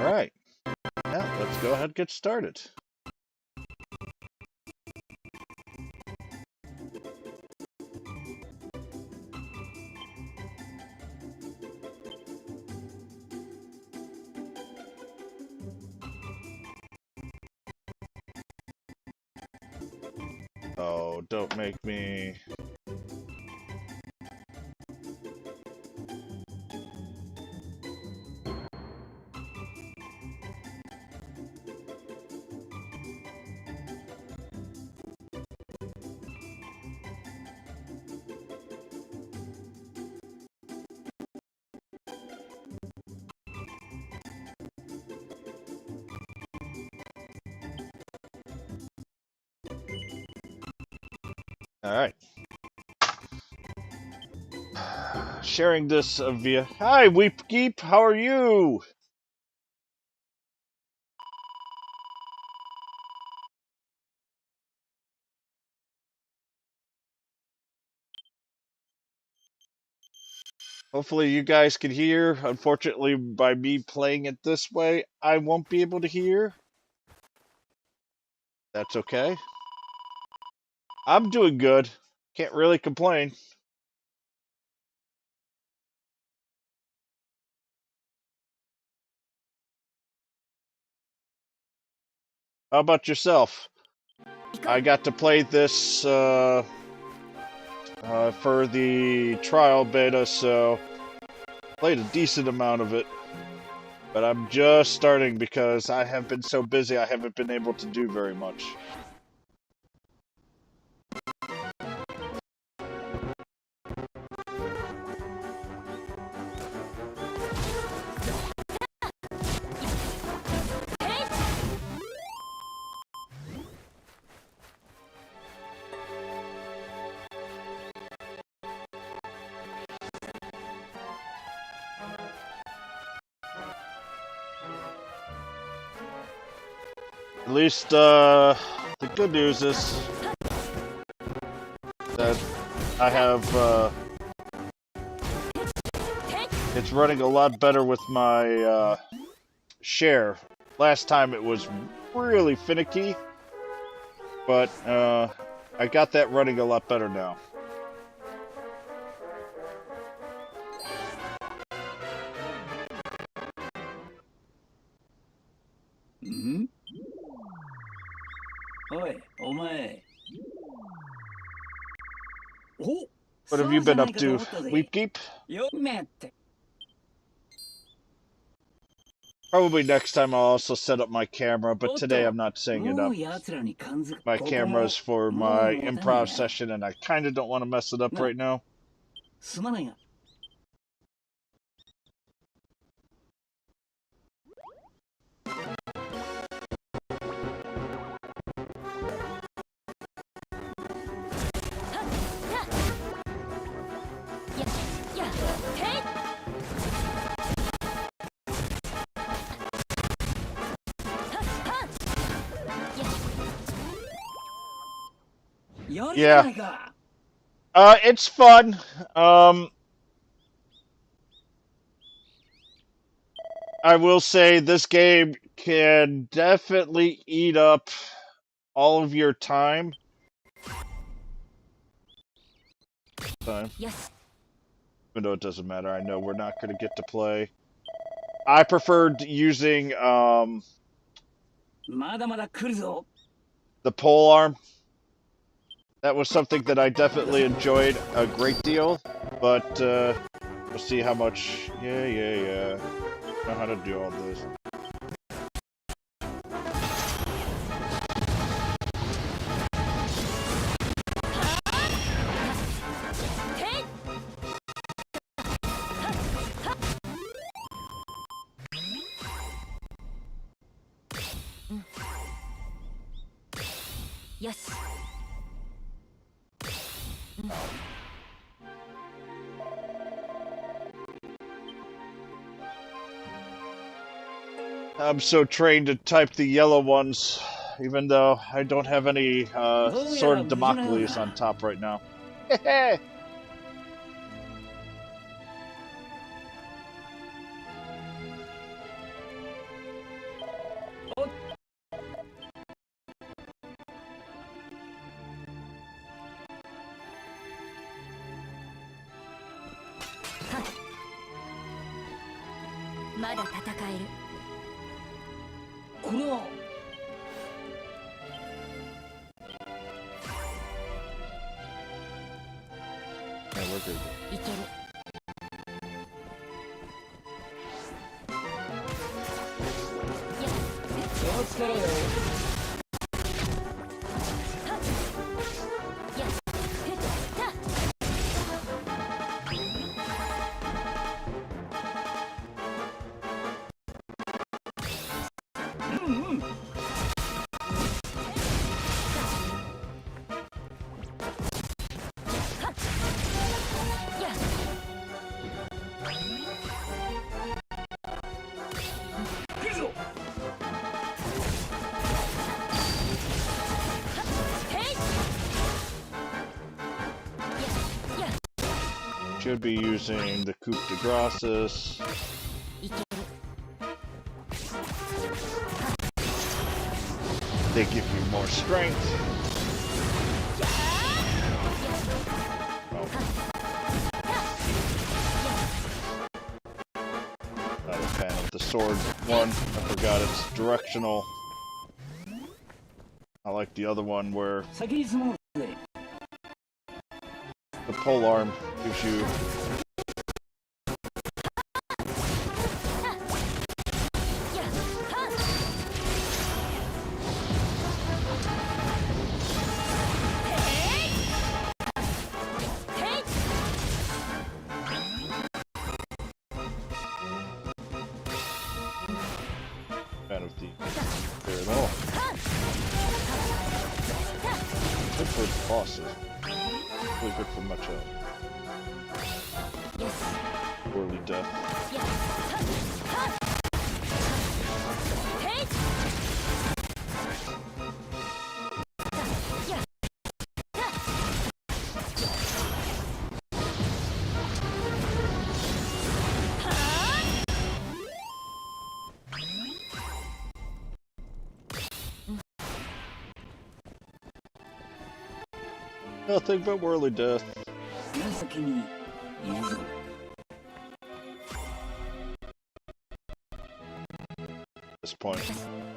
Alright. Yeah, let's go ahead and get started. Oh, don't make me... Alright. Sharing this via... Hi, Weepgeep! How are you? Hopefully you guys can hear. Unfortunately, by me playing it this way, I won't be able to hear. That's okay. I'm doing good. Can't really complain. How about yourself? I got to play this for the trial beta, so played a decent amount of it. But I'm just starting because I have been so busy I haven't been able to do very much. At least, the good news is that I have, it's running a lot better with my, share. Last time it was really finicky, but, I got that running a lot better now. Mm-hmm. Oi, omae. What have you been up to, Weepkeep? Probably next time I'll also set up my camera, but today I'm not setting it up. My camera's for my improv session, and I kinda don't want to mess it up right now. Yeah. It's fun. I will say this game can definitely eat up all of your time. Yes. Even though it doesn't matter, I know we're not going to get to play. I preferred using the pole arm. That was something that I definitely enjoyed a great deal, but we'll see how much. Yeah. I know how to do all this. Yes. I'm so trained to type the yellow ones, even though I don't have any Sword of Damocles on top right now. まだ戦える。これは Yeah, we're good. いける。気をつけろよ。来るぞ。 Should be using the coup de graces. いける。 They give you more strength. Oh. Not a fan of the sword one. I forgot it's directional. I like the other one where 先に進もうぜ。 the pole arm gives you fan of the there at all. Good for bosses. Really good for much else. Poorly death. Nothing but whirly death. 紫にいるぞ。 At this point,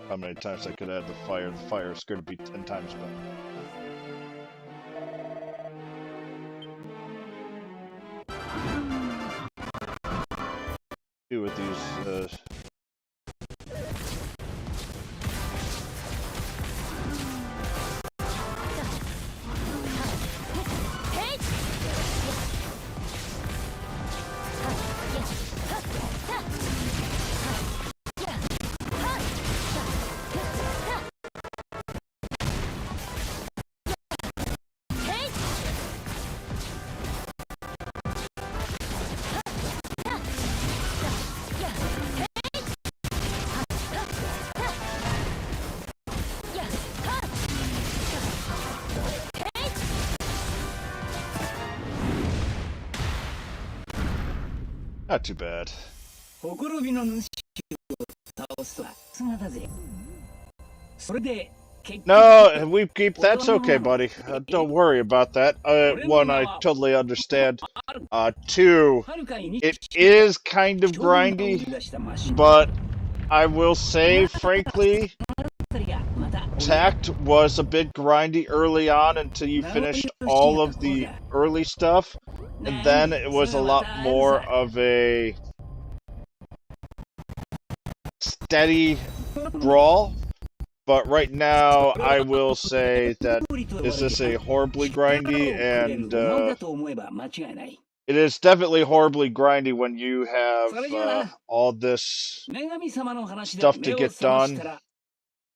how many times I could add the fire? The fire is going to be 10 times better. Do with these, not too bad. ほころびの主を倒すは姿だぜ。それで結局 No, we keep. That's okay, buddy. Don't worry about that. One, I totally understand. Two, はるかに it is kind of 将軍が生 grindy, み出したマシン but I will say, frankly, あたりがまた Tact was a bit grindy early on until you finished all of the early stuff, and then it was a lot more of a steady brawl. But right now, I will say that is this a horribly grindy, and だと思えば間違いない。 it is definitely horribly grindy when you have all this 女神様の話で stuff 目 to を get 覚まし done. たら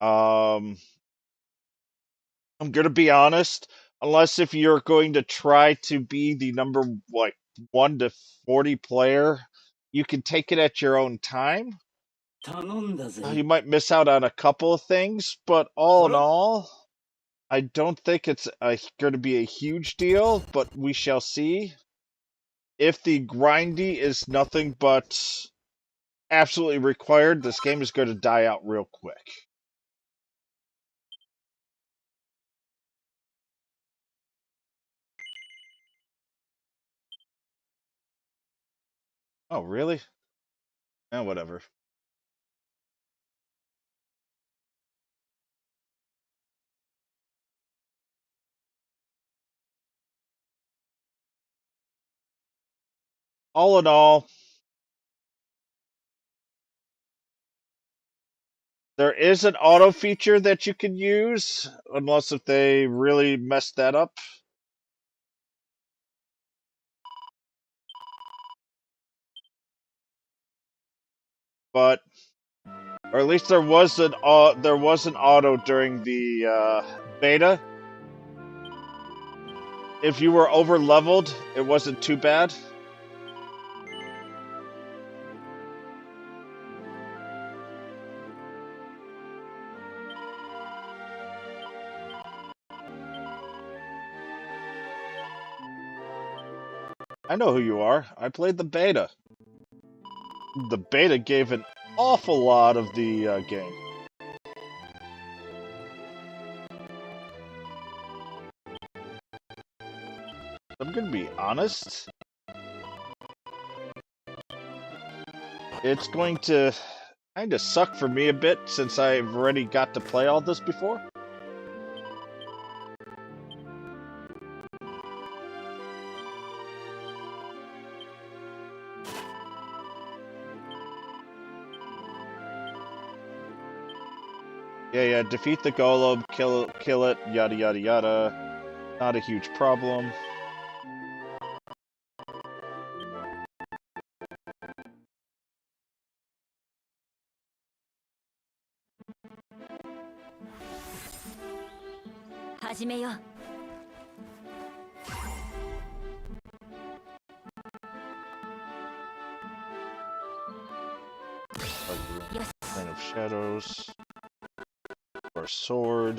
I'm gonna be honest, unless if you're going to try to be the number like 1 to 40 player, you can take it at your own time. 頼んだぜ。 You might miss out on a couple of things, but all in all, I don't think it's going to be a huge deal, but we shall see. If the grindy is nothing but absolutely required, this game is going to die out real quick. Oh, really? Whatever. All in all, there is an auto feature that you can use, unless if they really messed that up. But, or at least there was an auto during the beta. If you were over leveled, it wasn't too bad. I know who you are. I played the beta. The beta gave an awful lot of the game. I'm gonna be honest. It's going to kind of suck for me a bit since I've already got to play all this before. Yeah, defeat the golem, kill it, yada yada yada. Not a huge problem. Plane of Shadows. Or sword.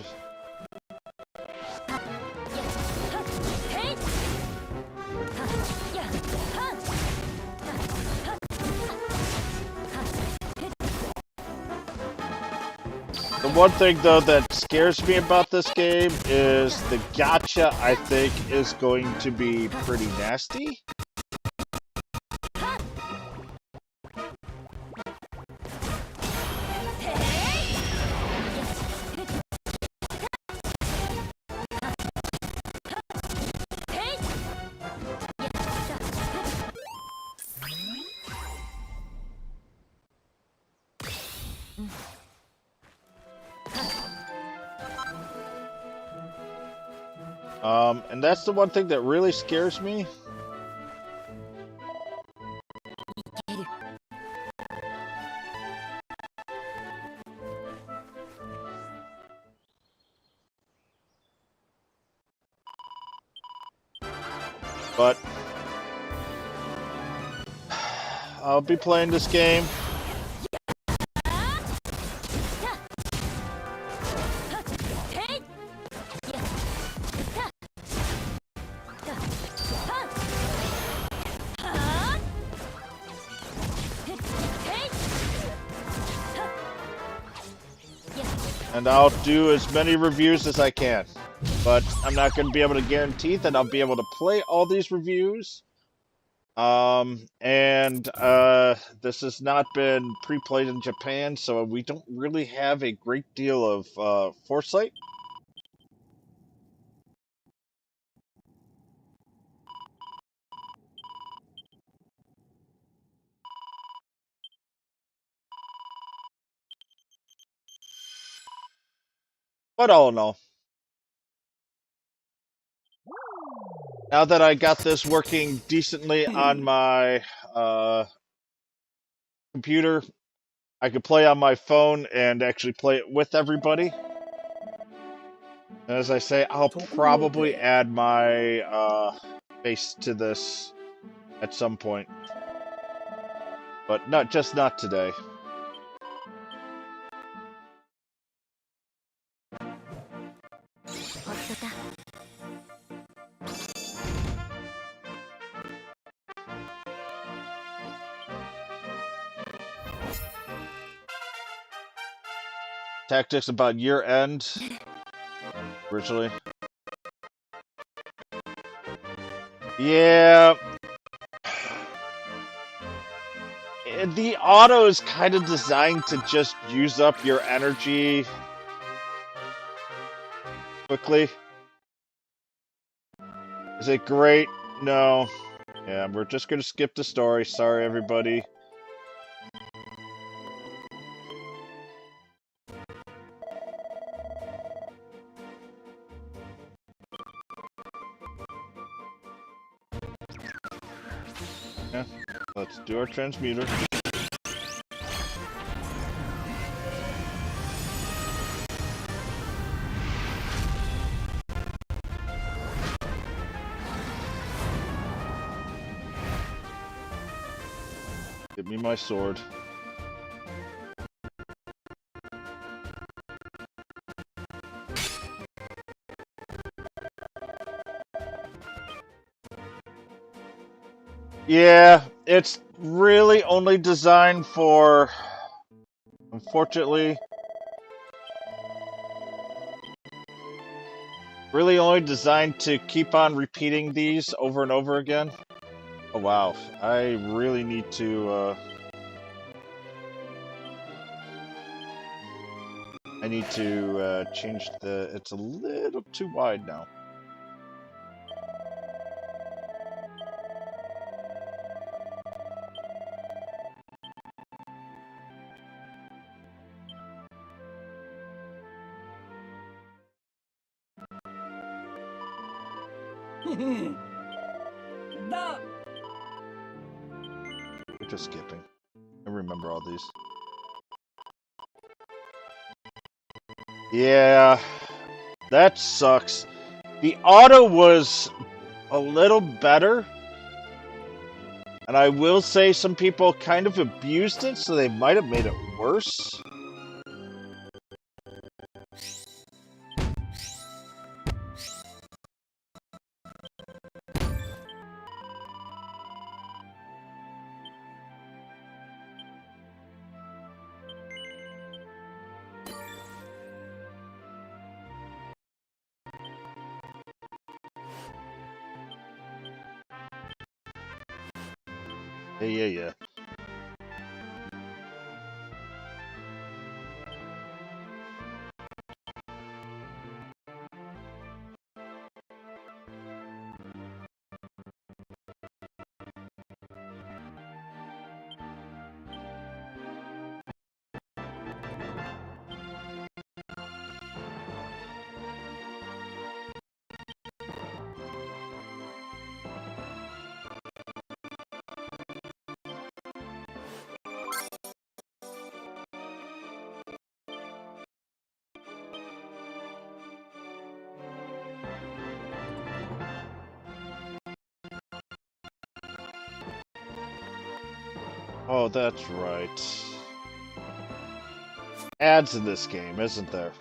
The one thing, though, that scares me about this game is the gacha, I think, is going to be pretty nasty. And that's the one thing that really scares me. But I'll be playing this game. And I'll do as many reviews as I can. But I'm not going to be able to guarantee that I'll be able to play all these reviews. This has not been pre-played in Japan, so we don't really have a great deal of foresight. But all in all, now that I got this working decently on my computer, I could play on my phone and actually play it with everybody. And as I say, I'll probably add my face to this at some point. But not today. Tactics about year end. Originally. Yeah. the auto is kind of designed to just use up your energy quickly. Is it great? No. Yeah, we're just gonna skip the story. Sorry, everybody. Yeah, let's do our transmuter. Give me my sword. Yeah, it's really only designed for... Unfortunately... Really only designed to keep on repeating these over and over again. Oh wow, I really need to, I need to, change the... It's a little too wide now. Da. We're just skipping. I remember all these. Yeah, that sucks. The auto was a little better, and I will say some people kind of abused it, so they might have made it worse. Yeah. Oh, that's right. Ads in this game, isn't there?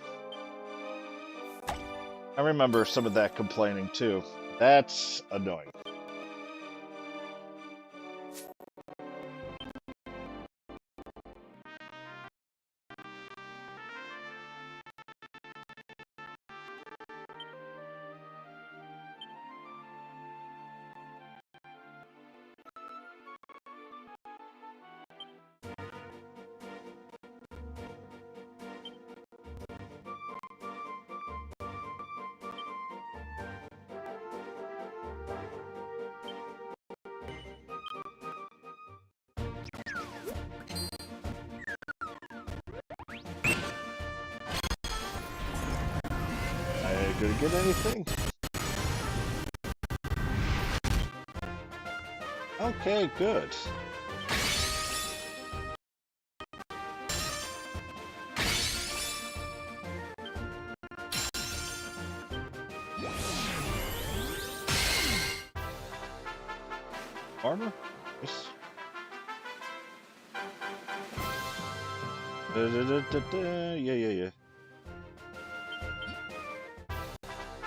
I remember some of that complaining too. That's annoying. I gonna get anything? Okay, good. Armor? Yes. Yeah.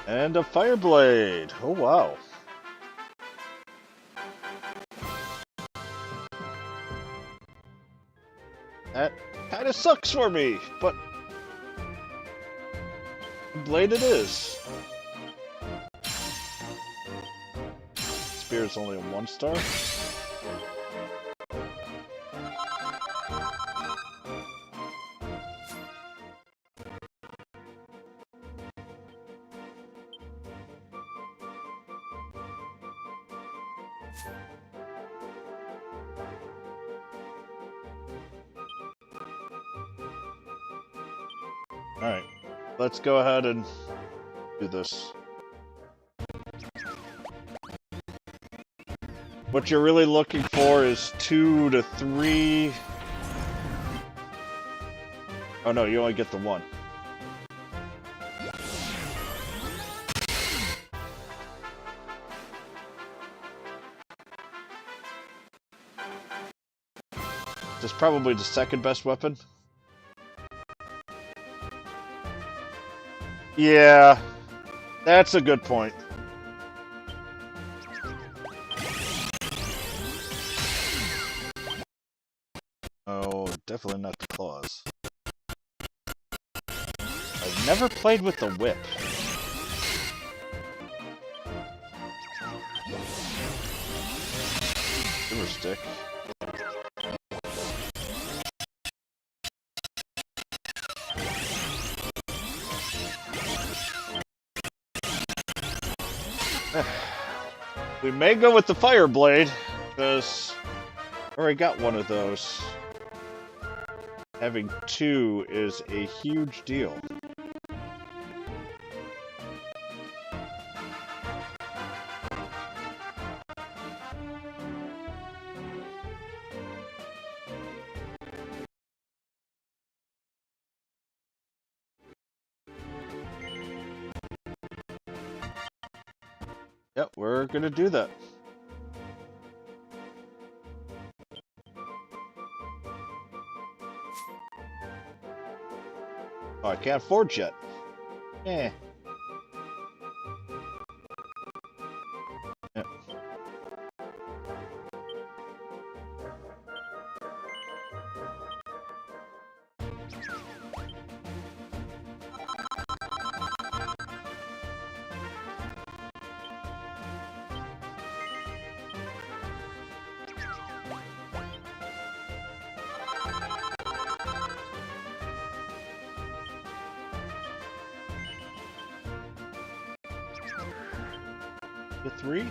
And a fire blade. Oh wow. That kind of sucks for me, but blade it is. Spear is only a 1-star. Alright, let's go ahead and do this. What you're really looking for is 2 to 3... Oh no, you only get the 1. This is probably the second best weapon. Yeah, that's a good point. Oh, definitely not the claws. I've never played with the whip. Silver stick. We may go with the fire blade, because I already got one of those. Having 2 is a huge deal. Yep, we're gonna do that. Oh, I can't forge yet. Eh. Yep. The 3?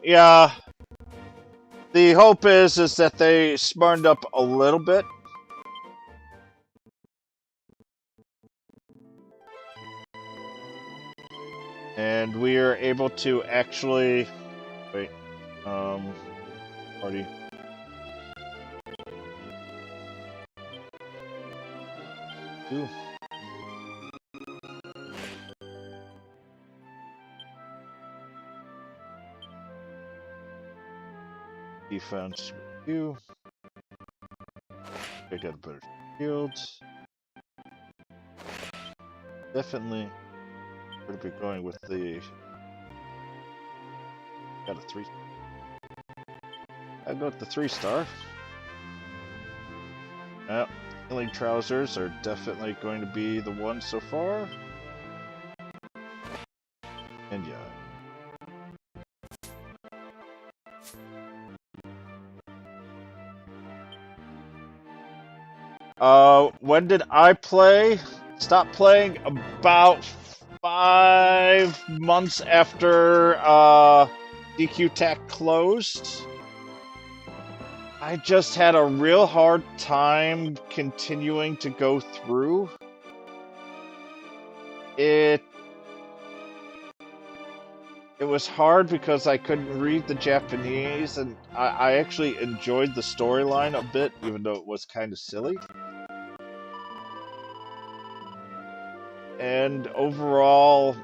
Yeah. The hope is that they smartened up a little bit. And we are able to actually... Wait. Party. Ooh. Defense with you. I got a better shield. Definitely going to be going with the... Got a 3. I go with the 3-star. Yep. Healing trousers are definitely going to be the one so far. And yeah. When did I play? Stopped playing about 5 months after, DQ TAC closed. I just had a real hard time continuing to go through. It was hard because I couldn't read the Japanese, and I actually enjoyed the storyline a bit, even though it was kind of silly. And overall,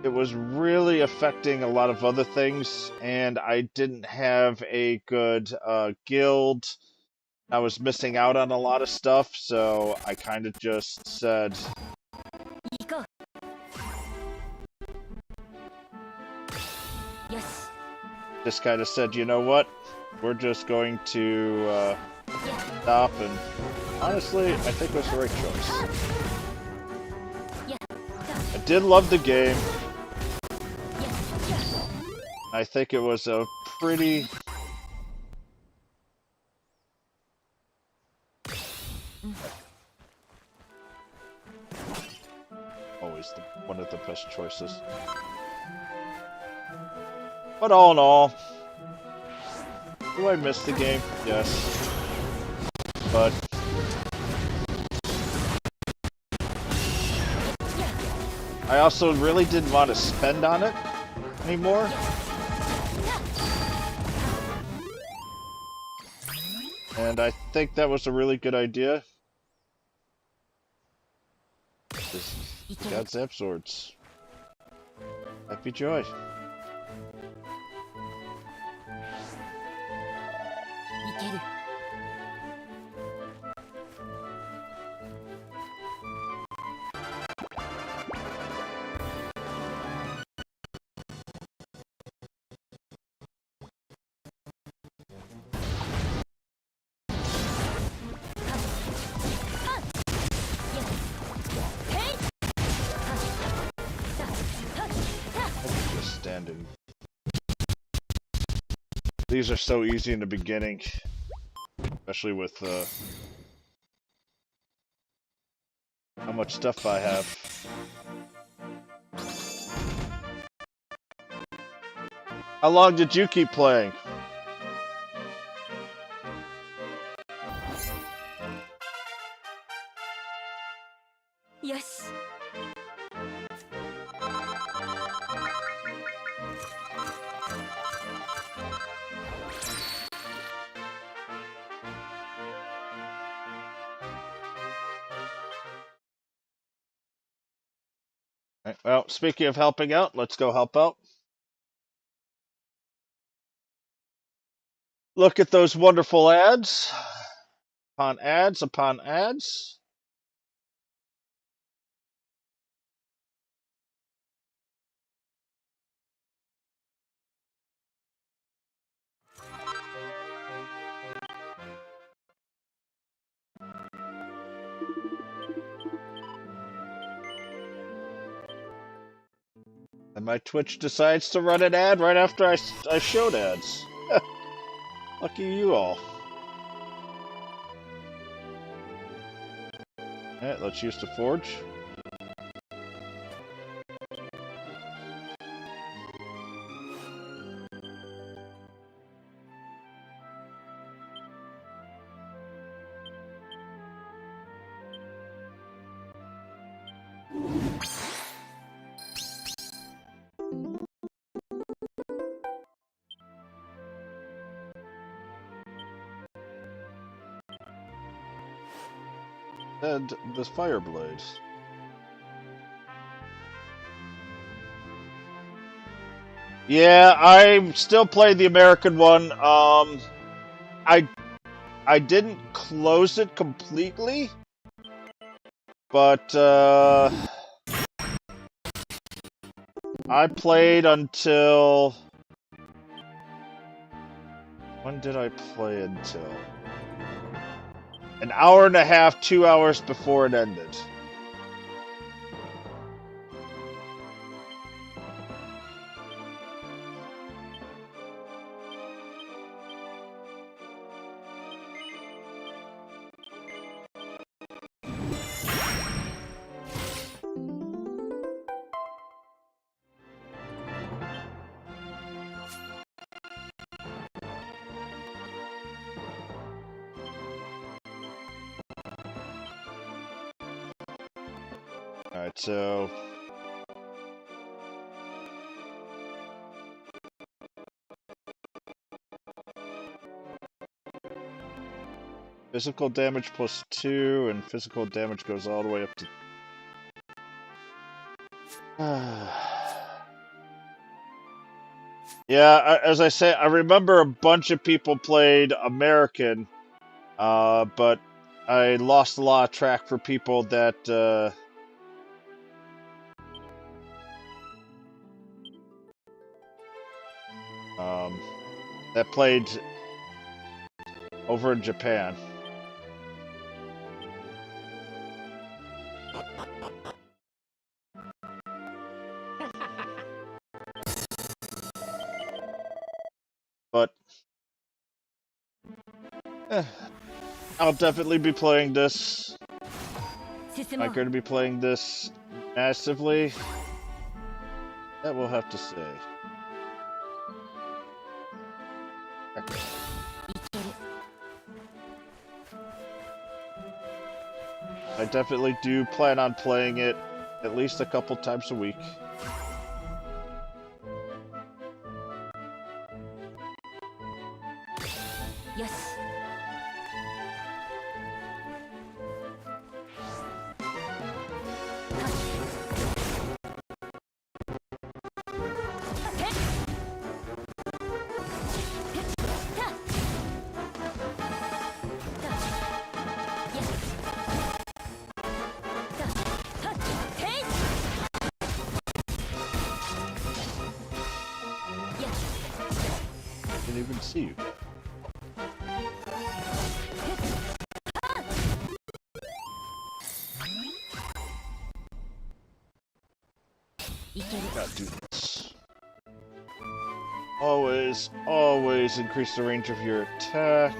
it was really affecting a lot of other things, and I didn't have a good guild. I was missing out on a lot of stuff, so I kind of just said... Just kind of said, you know what? We're just going to stop, and honestly, I think it was the right choice. I did love the game. I think it was a pretty... Always one of the best choices. But all in all, Do I miss the game? Yes. But I also really didn't want to spend on it anymore. And I think that was a really good idea. Got Zap Swords. Happy joy. いける Just standing. These are so easy in the beginning, especially with how much stuff I have. How long did you keep playing? Yes. Right, well, speaking of helping out, let's go help out. Look at those wonderful ads. Upon ads, upon ads. And my Twitch decides to run an ad right after I showed ads. Lucky you all. Alright, let's use the forge. And the fire blade. Yeah, I still play the American one. I didn't close it completely, but I played until when did I play until? An hour and a half, 2 hours before it ended. Alright, so physical damage +2, and physical damage goes all the way up to... Yeah, as I say, I remember a bunch of people played American, but I lost a lot of track for people that that played over in Japan. But I'll definitely be playing this. Am I going to be playing this massively? That we'll have to say. Okay. I definitely do plan on playing it at least a couple times a week. Yes. I didn't even see you. Gotta do this. Always, always increase the range of your attack.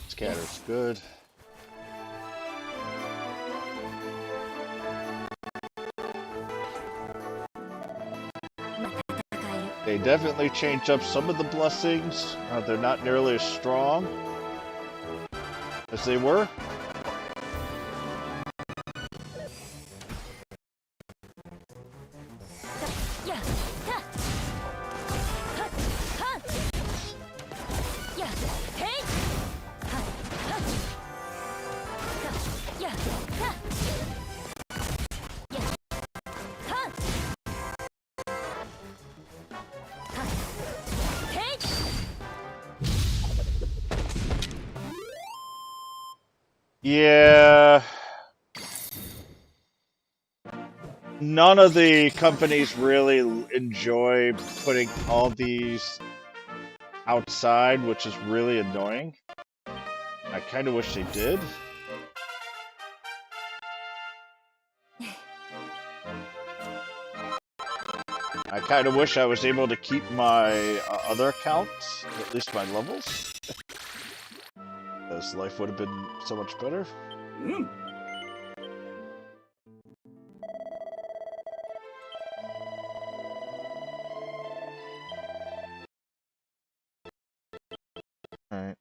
Scatter's good. They definitely changed up some of the blessings. They're not nearly as strong as they were. Yeah. None of the companies really enjoy putting all these outside, which is really annoying. I kind of wish they did. I kind of wish I was able to keep my other accounts, at least my levels. Because life would have been so much better. Alright.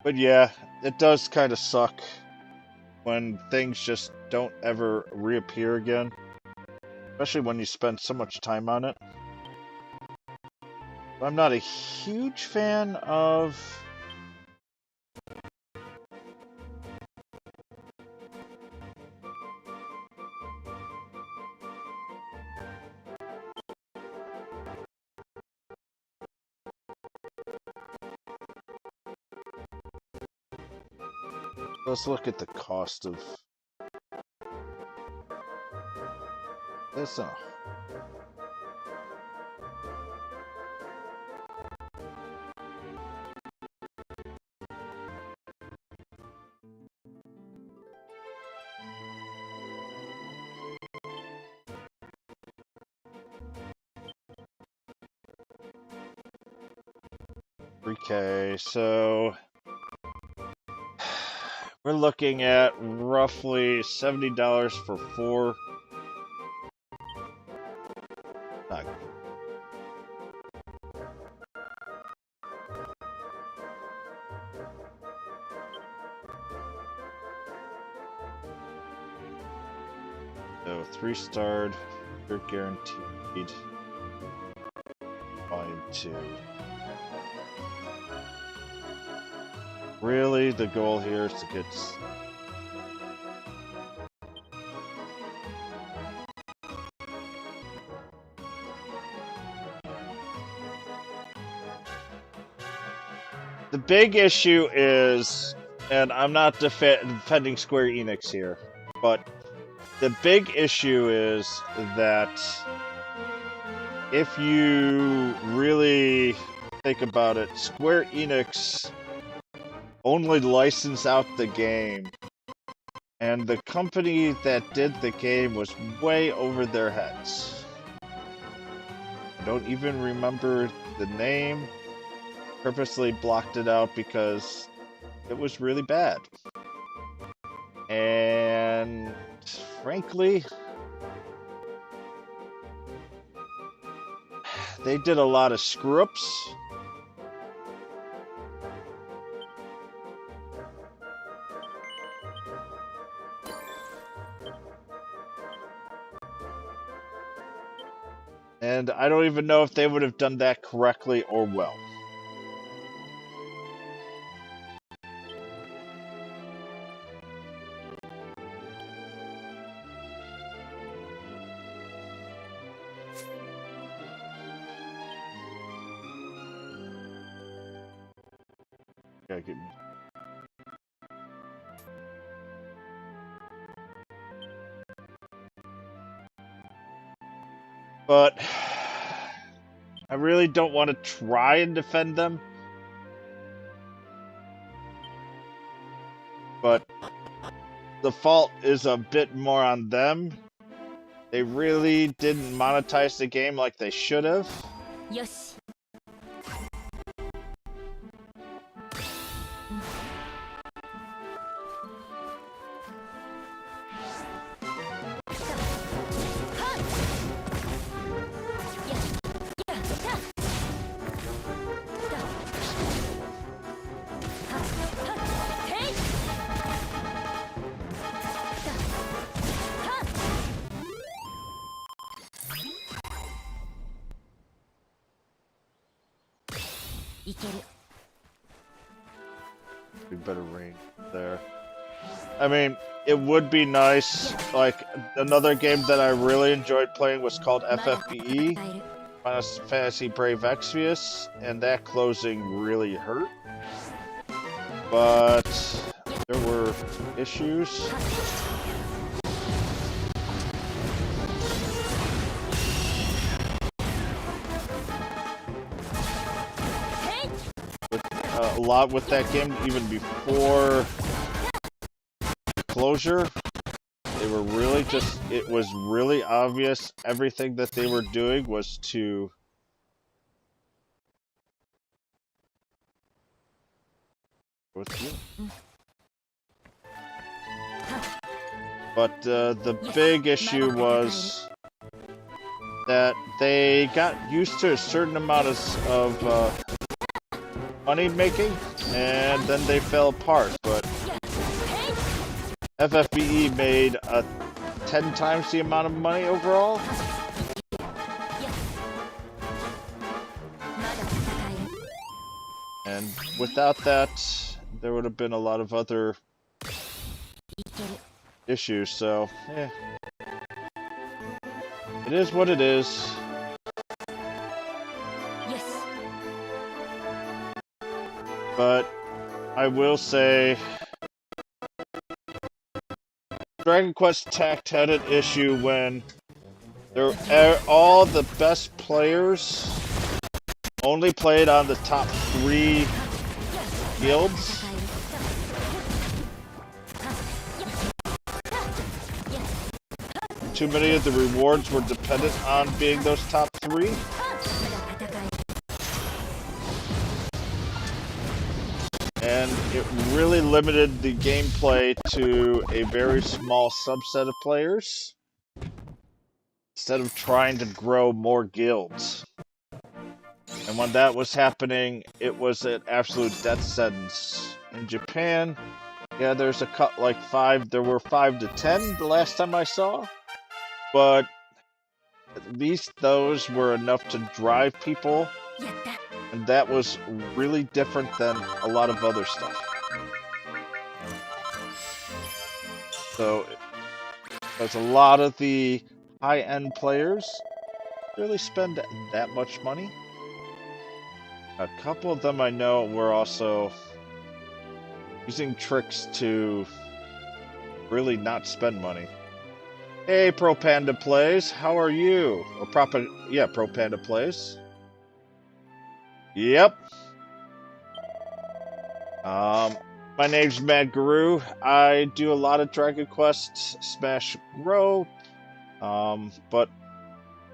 But yeah, it does kind of suck when things just don't ever reappear again. Especially when you spend so much time on it. I'm not a huge fan of... Let's look at the cost of this. Okay, so we're looking at roughly $70 for 4. So 3-starred, you're guaranteed. Volume 2. Really, the goal here is to get... big issue is, and I'm not defending Square Enix here, but the big issue is that if you really think about it, Square Enix only licensed out the game, and the company that did the game was way over their heads. I don't even remember the name. Purposely blocked it out because it was really bad. And frankly, they did a lot of screw-ups. And I don't even know if they would have done that correctly or well. Yeah, get me. But I really don't want to try and defend them. But the fault is a bit more on them. They really didn't monetize the game like they should have. よし いける We better range there. I mean, it would be nice. Like, another game that I really enjoyed playing was called FFBE, Final Fantasy Brave Exvius, and that closing really hurt. But there were issues. A lot with that game, even before closure. They were really just, it was really obvious everything that they were doing was to but the big issue was that they got used to a certain amount of money making, and then they fell apart. But FFBE made 10 times the amount of money overall. And without that, there would have been a lot of other issues, so, yeah. It is what it is. But I will say Dragon Quest Tact had an issue when all the best players only played on the top 3 guilds. Too many of the rewards were dependent on being those top 3. And it really limited the gameplay to a very small subset of players, instead of trying to grow more guilds. And when that was happening, it was an absolute death sentence. In Japan, yeah, there's a cut like 5, there were 5 to 10 the last time I saw, but at least those were enough to drive people. And that was really different than a lot of other stuff. So, because a lot of the high-end players really spend that much money. A couple of them I know were also using tricks to really not spend money. Hey, Pro Panda Plays, how are you? Or Pro Panda Plays. Yep. My name's Madgarou. I do a lot of Dragon Quest Smash Grow. But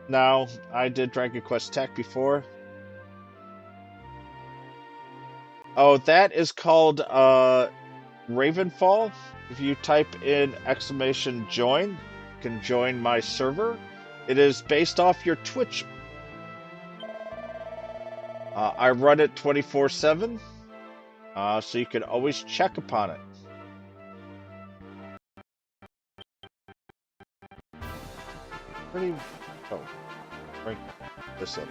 now I did Dragon Quest Tech before. Oh, that is called Ravenfall. If you type in !join, you can join my server. It is based off your Twitch. I run it 24/7, so you can always check upon it. Pretty. Oh, bring this up.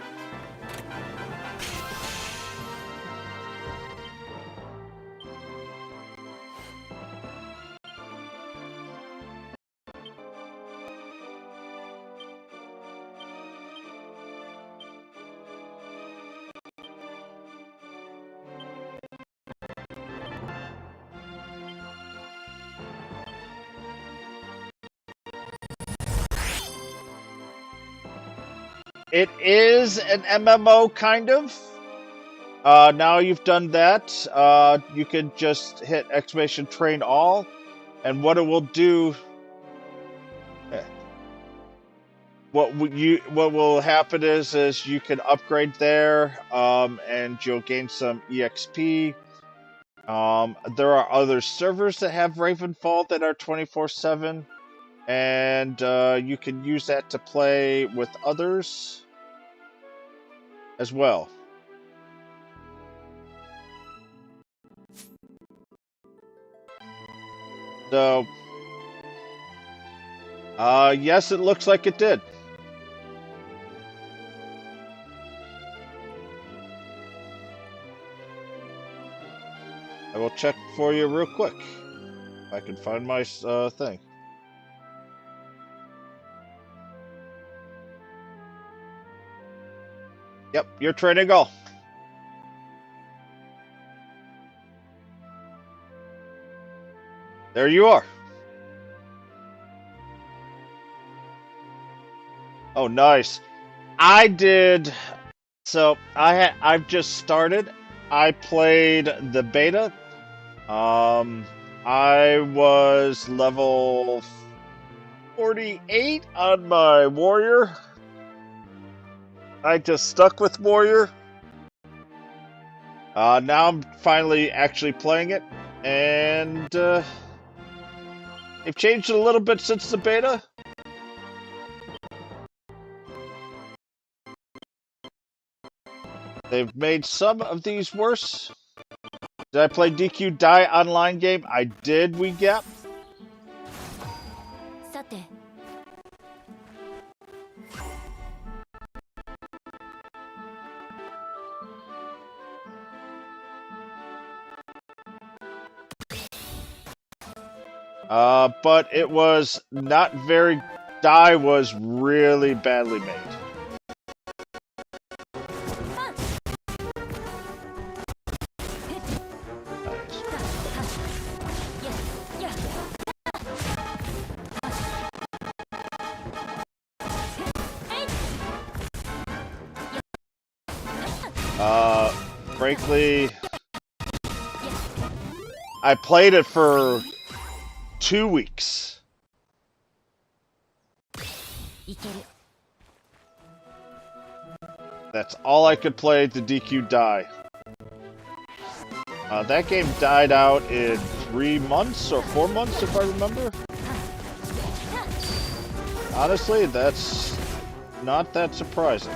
It is an MMO, kind of. Now you've done that, you can just hit !train all, and what it will do... What will happen is you can upgrade there, and you'll gain some EXP. There are other servers that have Ravenfall that are 24/7, and you can use that to play with others as well. So, yes, it looks like it did. I will check for you real quick, if I can find my thing. Yep, you're training all. There you are. Oh, nice. I did. So I've just started. I played the beta. I was level 48 on my warrior. I just stuck with warrior. Now I'm finally actually playing it, and they've changed it a little bit since the beta. They've made some of these worse. Did I play DQ Die online game? I did, Gap. But it was not very... Die was really badly made. Frankly, I played it for 2 weeks. That's all I could play the DQ Die. That game died out in 3 months or 4 months, if I remember. Honestly, that's not that surprising.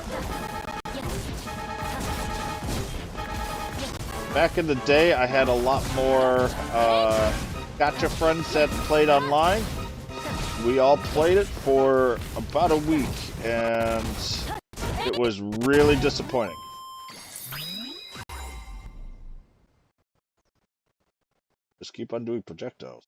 Back in the day, I had a lot more gotcha friends that played online. We all played it for about a week, and it was really disappointing. Just keep on doing projectiles.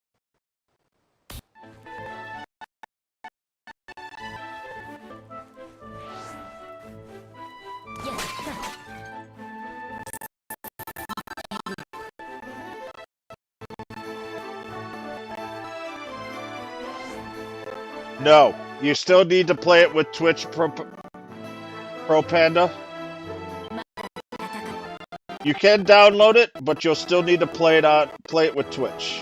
No, you still need to play it with Twitch Pro Panda. You can download it, but you'll still need to play it with Twitch.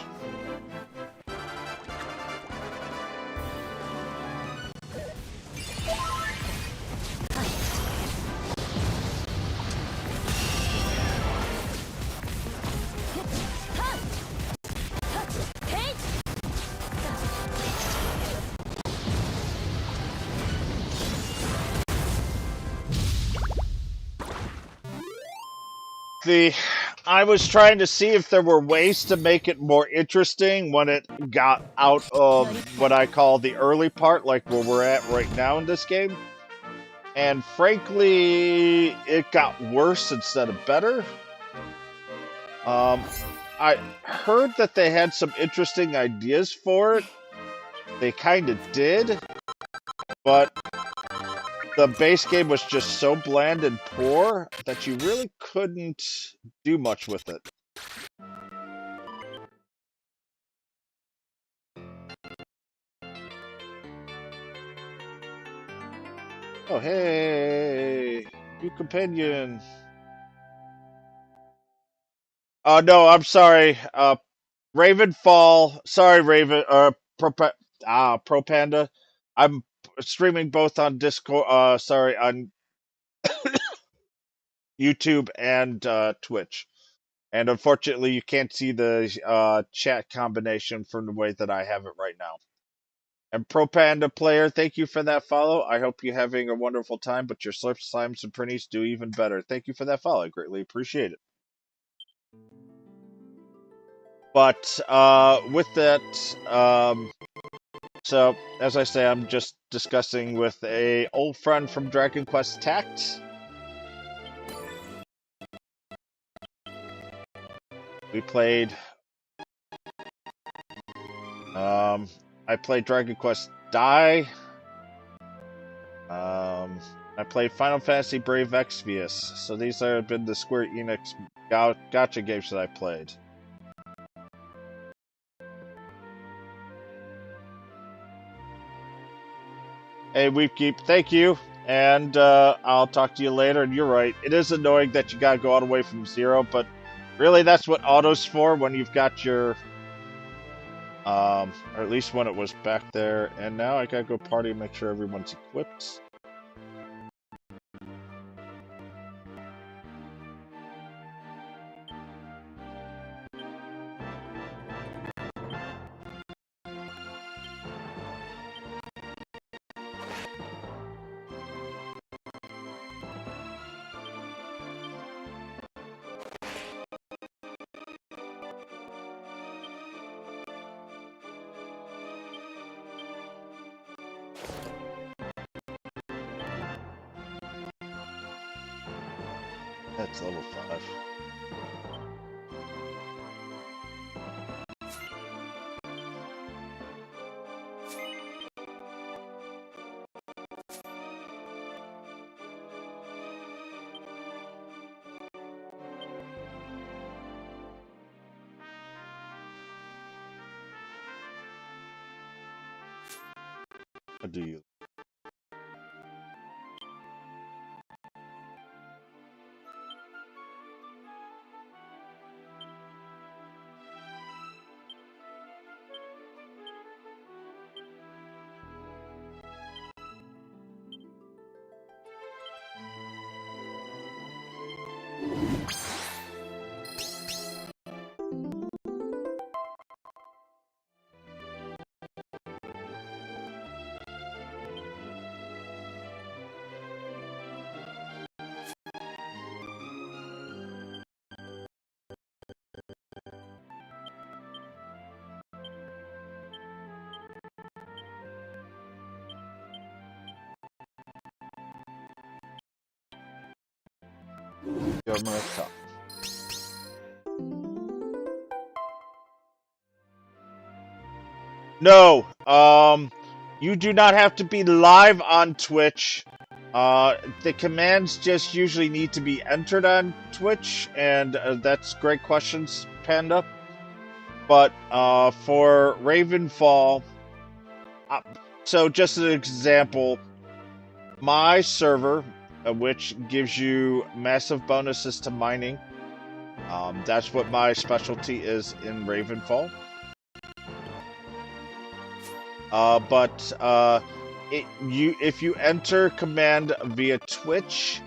I was trying to see if there were ways to make it more interesting when it got out of what I call the early part, like where we're at right now in this game. And frankly, it got worse instead of better. I heard that they had some interesting ideas for it. They kind of did, but the base game was just so bland and poor that you really couldn't do much with it. Oh, hey, new companion. No, I'm sorry. Ravenfall. Sorry, Raven. Pro Panda. I'm streaming both on Discord. Sorry, on YouTube and Twitch. And unfortunately, you can't see the chat combination from the way that I have it right now. And Pro Panda player, thank you for that follow. I hope you're having a wonderful time, but your slips, slimes, and printies do even better. Thank you for that follow. I greatly appreciate it. But with that, so as I say, I'm just discussing with a old friend from Dragon Quest Tact. We played. I played Dragon Quest Die. I played Final Fantasy Brave Exvius. So these have been the Square Enix gacha games that I played. Hey, Weepkeep, thank you. And I'll talk to you later. And you're right. It is annoying that you gotta go all the way from 0, but really that's what auto's for when you've got your... or at least when it was back there. And now I gotta go party and make sure everyone's equipped. That's level 5. How do you? Government top. No, you do not have to be live on Twitch. The commands just usually need to be entered on Twitch, and that's great questions, Panda. But for Ravenfall, So just as an example, my server, which gives you massive bonuses to mining, that's what my specialty is in Ravenfall. If you enter command via Twitch,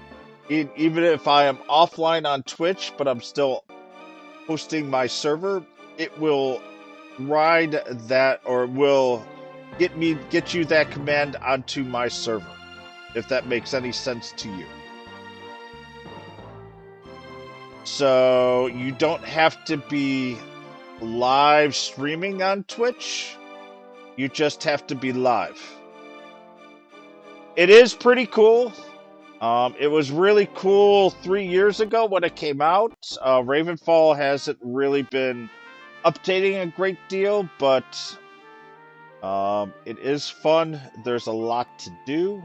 even if I am offline on Twitch, but I'm still hosting my server, it will ride that, or will get you that command onto my server, if that makes any sense to you. So you don't have to be live streaming on Twitch. You just have to be live. It is pretty cool. It was really cool 3 years ago when it came out. Ravenfall hasn't really been updating a great deal, but it is fun. There's a lot to do.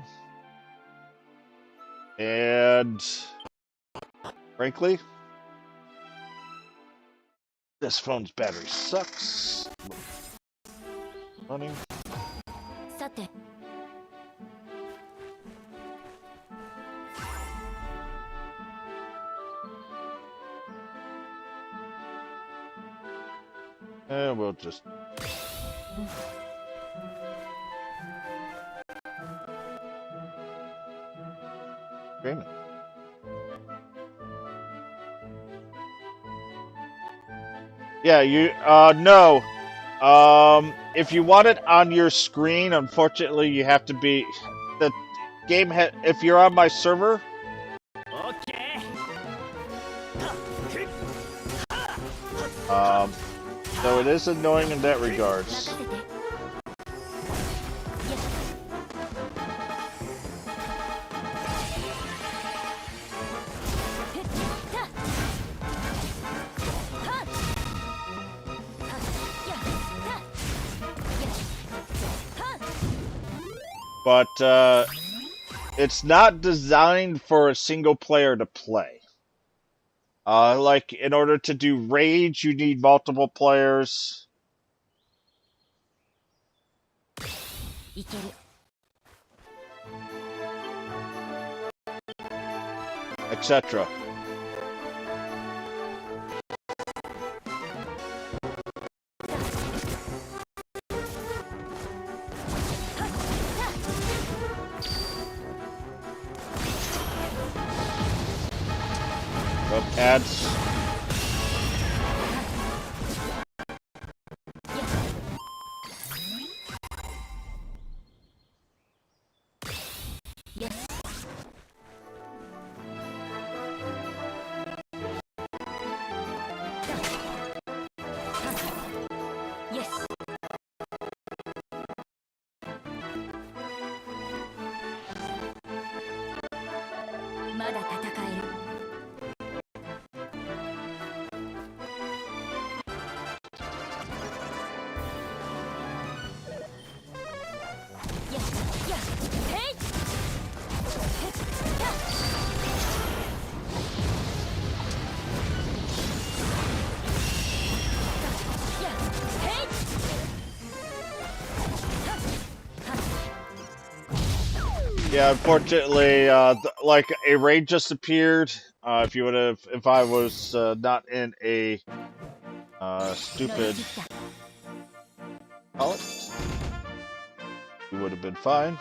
And frankly, this phone's battery sucks. Running. さて And we'll just... Payment. Yeah, no. If you want it on your screen, unfortunately, you have to be... The game, if you're on my server... Okay. So it is annoying in that regards. 任せて But it's not designed for a single player to play. Like, in order to do Rage, you need multiple players, いける etc. Ads. Yes. Yes. まだ戦える Yeah, unfortunately, like a raid just appeared. If I was not in a stupid pallet, you would have been fine.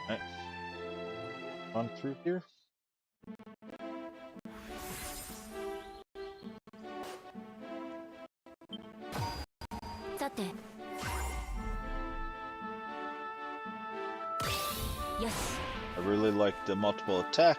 Right. On through here. さて Yes. I really like the multiple attack.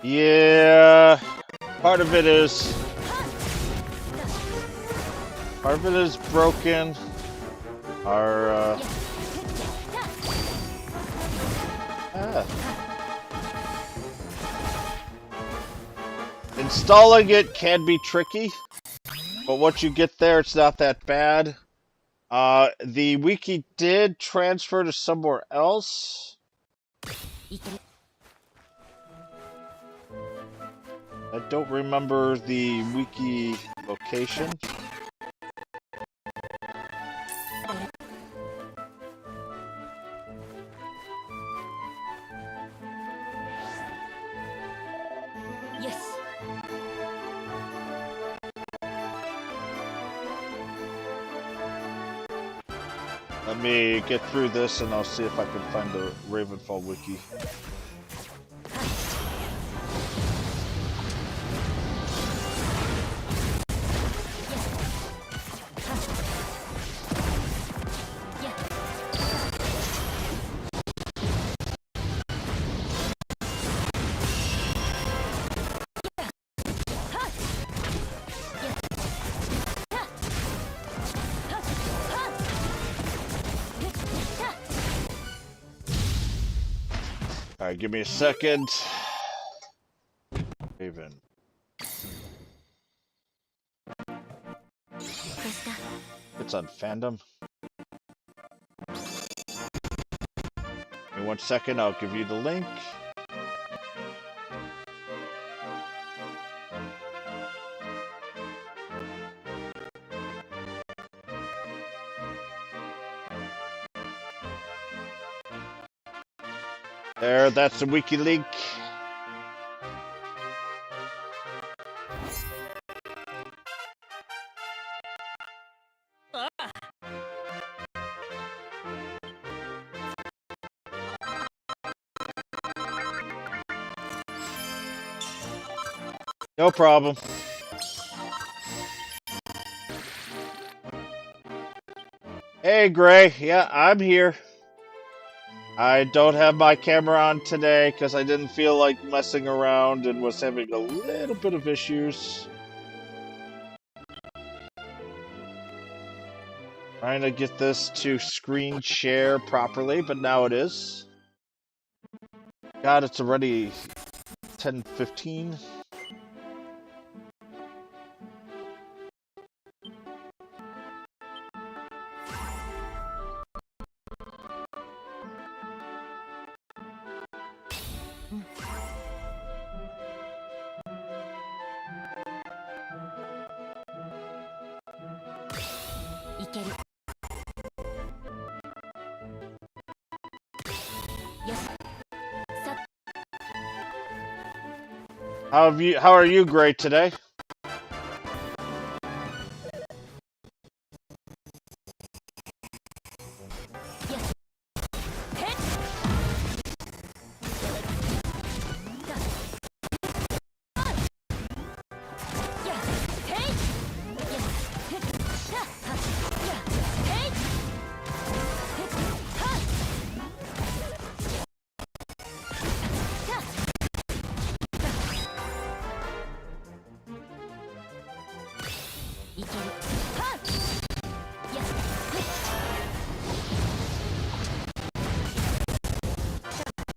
Yeah, part of it is broken. Our installing it can be tricky, but once you get there, it's not that bad. The wiki did transfer to somewhere else. I don't remember the wiki location. Yes. Let me get through this and I'll see if I can find the Ravenfall wiki. Alright, give me a second. Raven. It's on fandom. In 1 second, I'll give you the link. There, that's the wiki link. No problem. Hey, Gray. Yeah, I'm here. I don't have my camera on today because I didn't feel like messing around and was having a little bit of issues. Trying to get this to screen share properly, but now it is. God, it's already 10:15. How are you, Gray, today?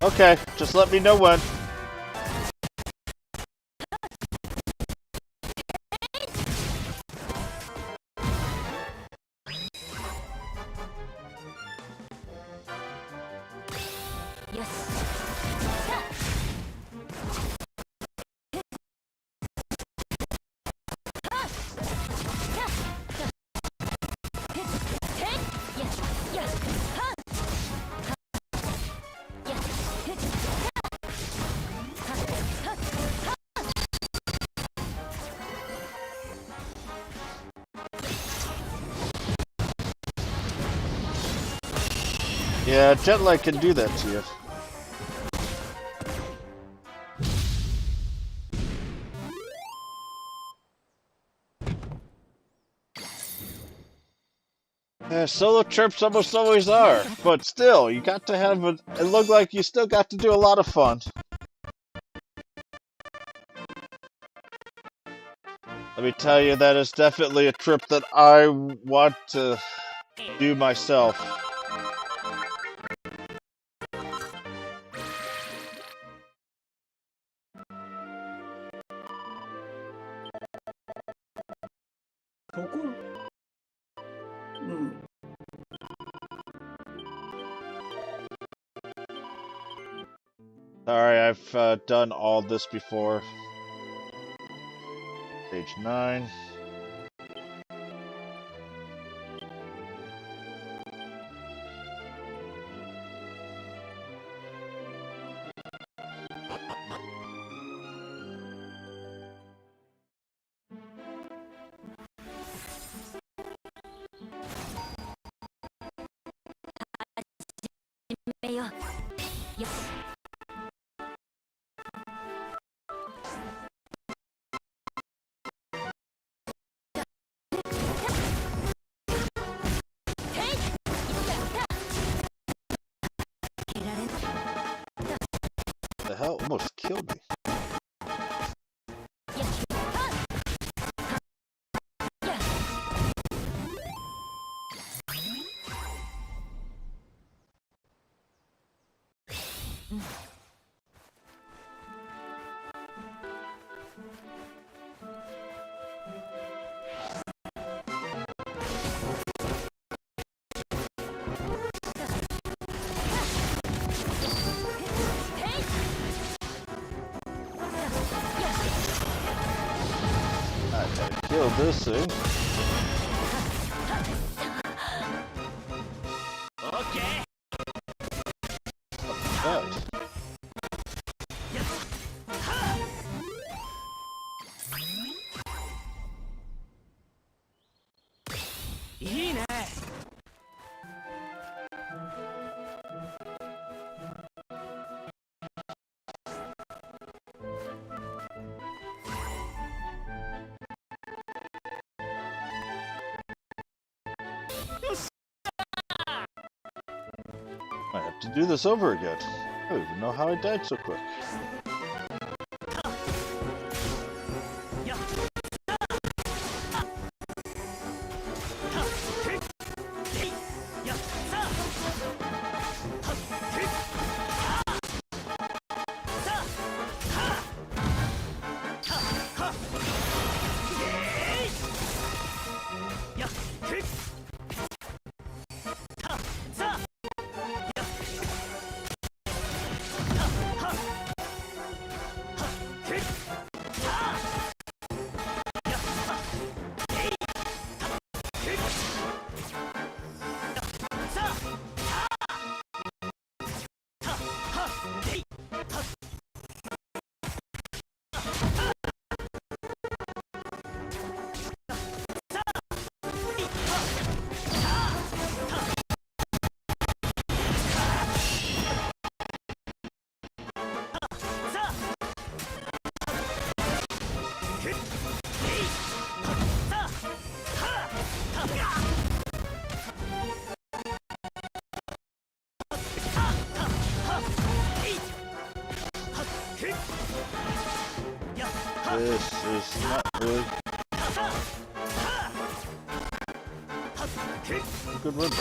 Okay, just let me know when. Yeah, jet lag can do that to you. Yeah, solo trips almost always are, but still, you got to have it look like you still got to do a lot of fun. Let me tell you, that is definitely a trip that I want to do myself. Sorry, I've done all this before. Page 9. Yes. The hell almost killed me. I gotta kill this thing. Okay. Right. I have to do this over again. I don't even know how I died so quick. This is not really a good run.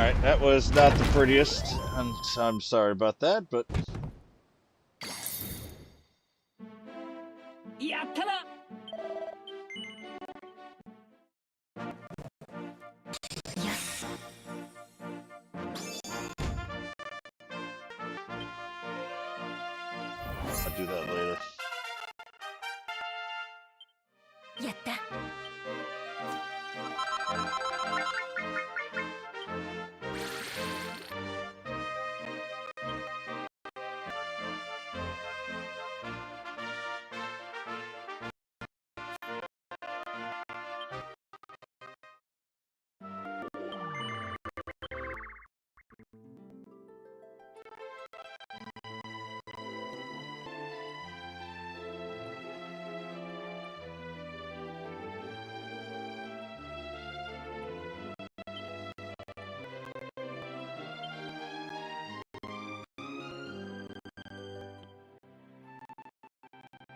Alright, that was not the prettiest, and I'm sorry about that, but... やったな I'll do that later. やった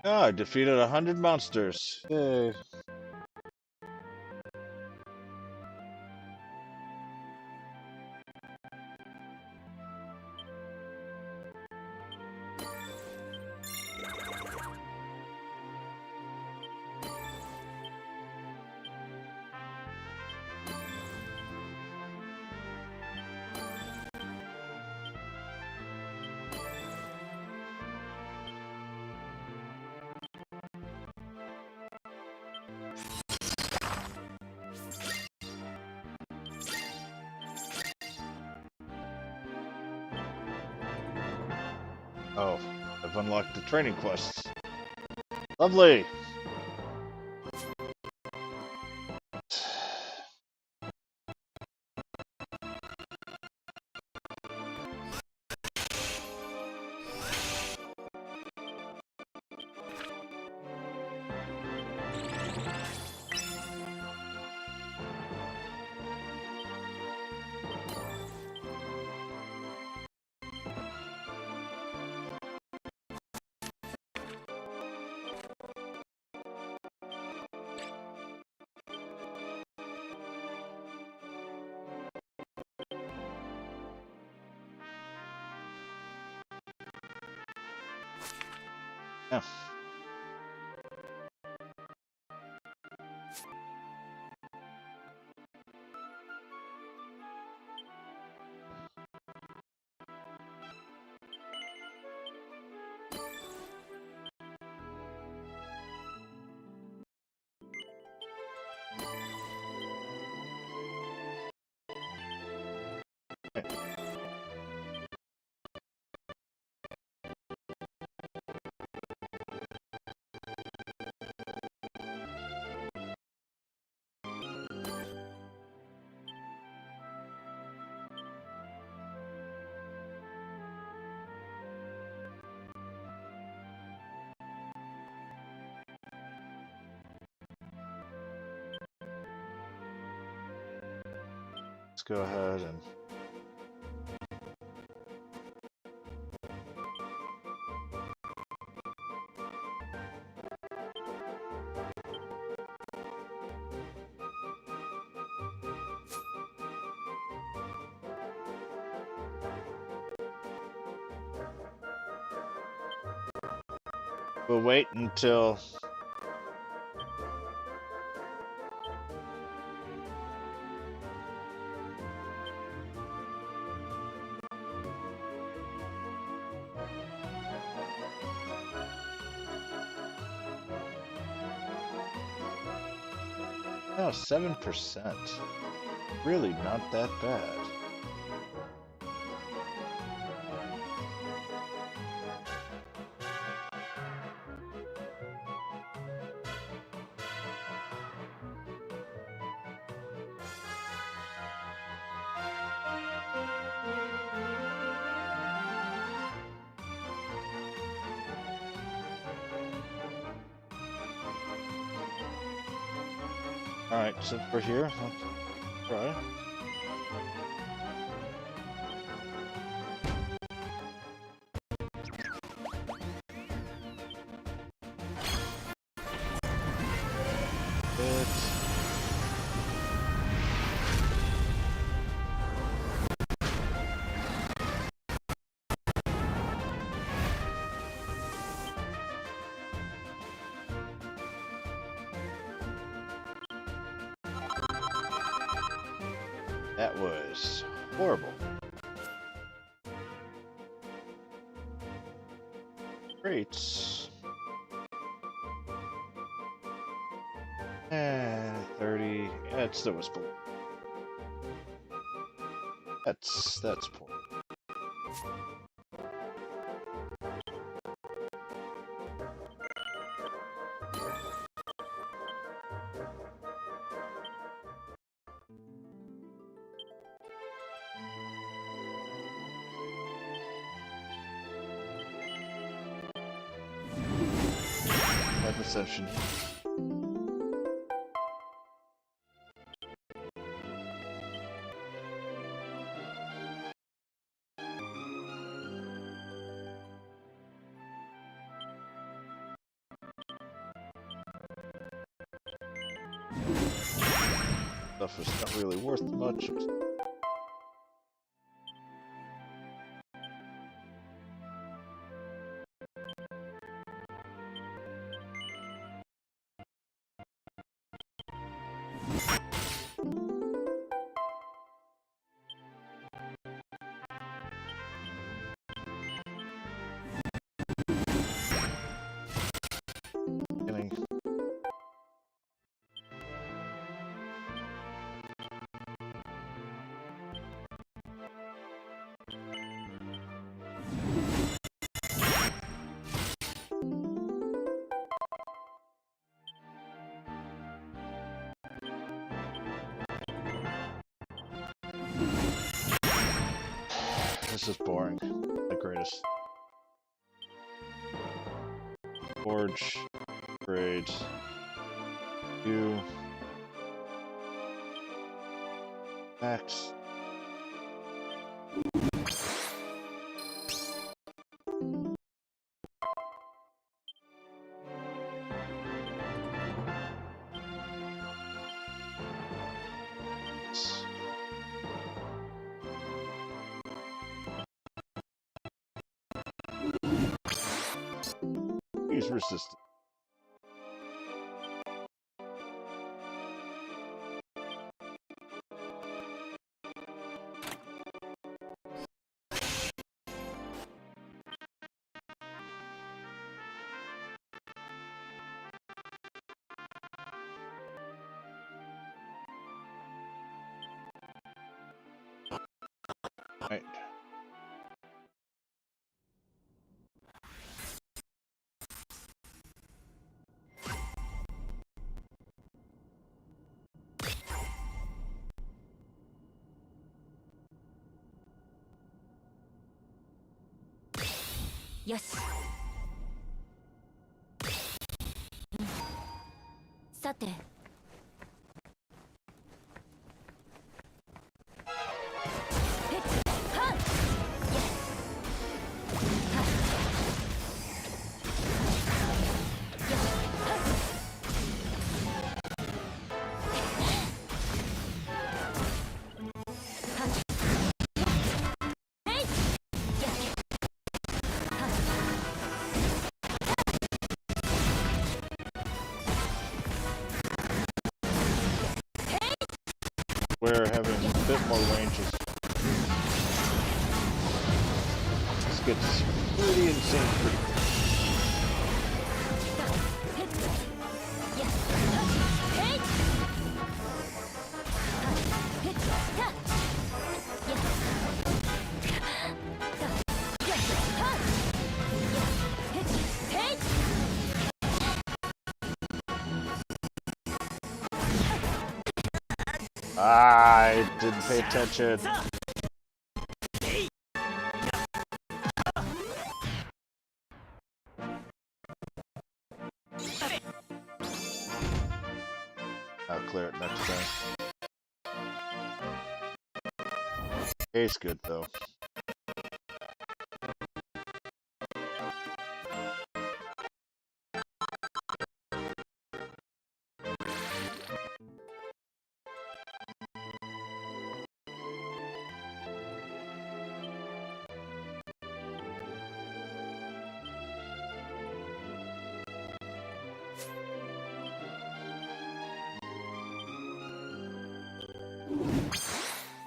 Ah, I defeated 100 monsters. Yay. Oh, I've unlocked the training quests. Lovely! Yeah. Let's go ahead and... We'll wait until... Oh, 7%. Really not that bad. Alright, since we're here, let's try. That was horrible. Great. 30. Yeah, it still was poor. That's poor. Have ascension. Stuff is not really worth much. Getting This is boring. The greatest. Forge. Grade. You. Max. He's resistant. Right.よし。さて。We're having a bit more ranges. This gets pretty insane pretty quick. I didn't pay attention. I'll clear it next time. Ace good though.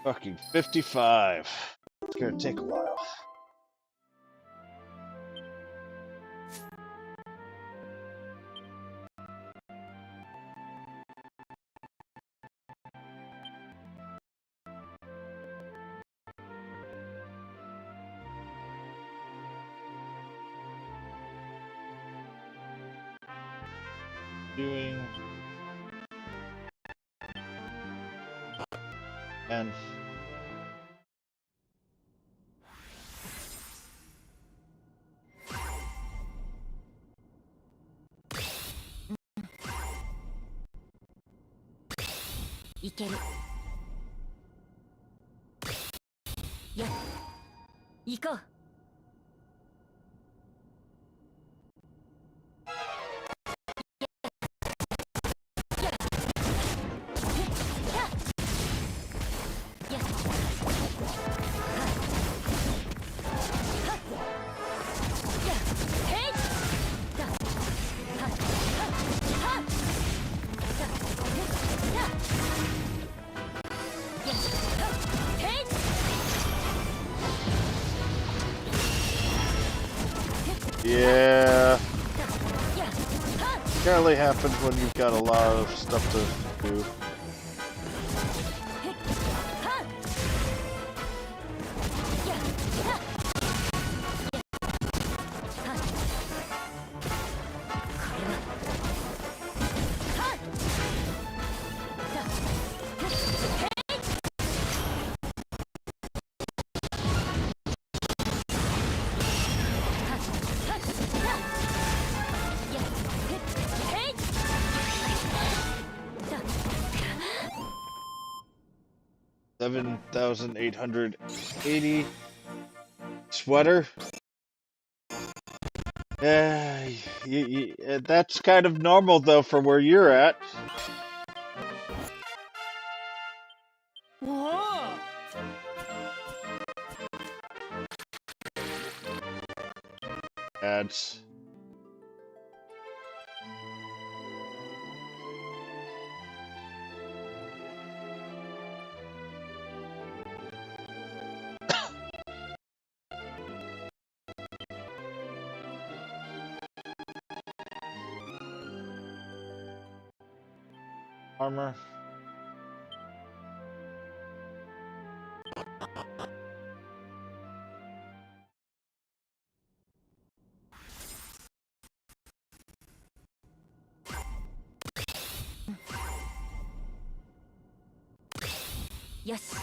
Fucking 55. It's gonna take a while. Doing andいける。や、行こう。yeah, apparently happens when you've got a lot of stuff to do. $7,880 sweater. Yeah, that's kind of normal though for where you're at. おお Ads. Armor. Yes.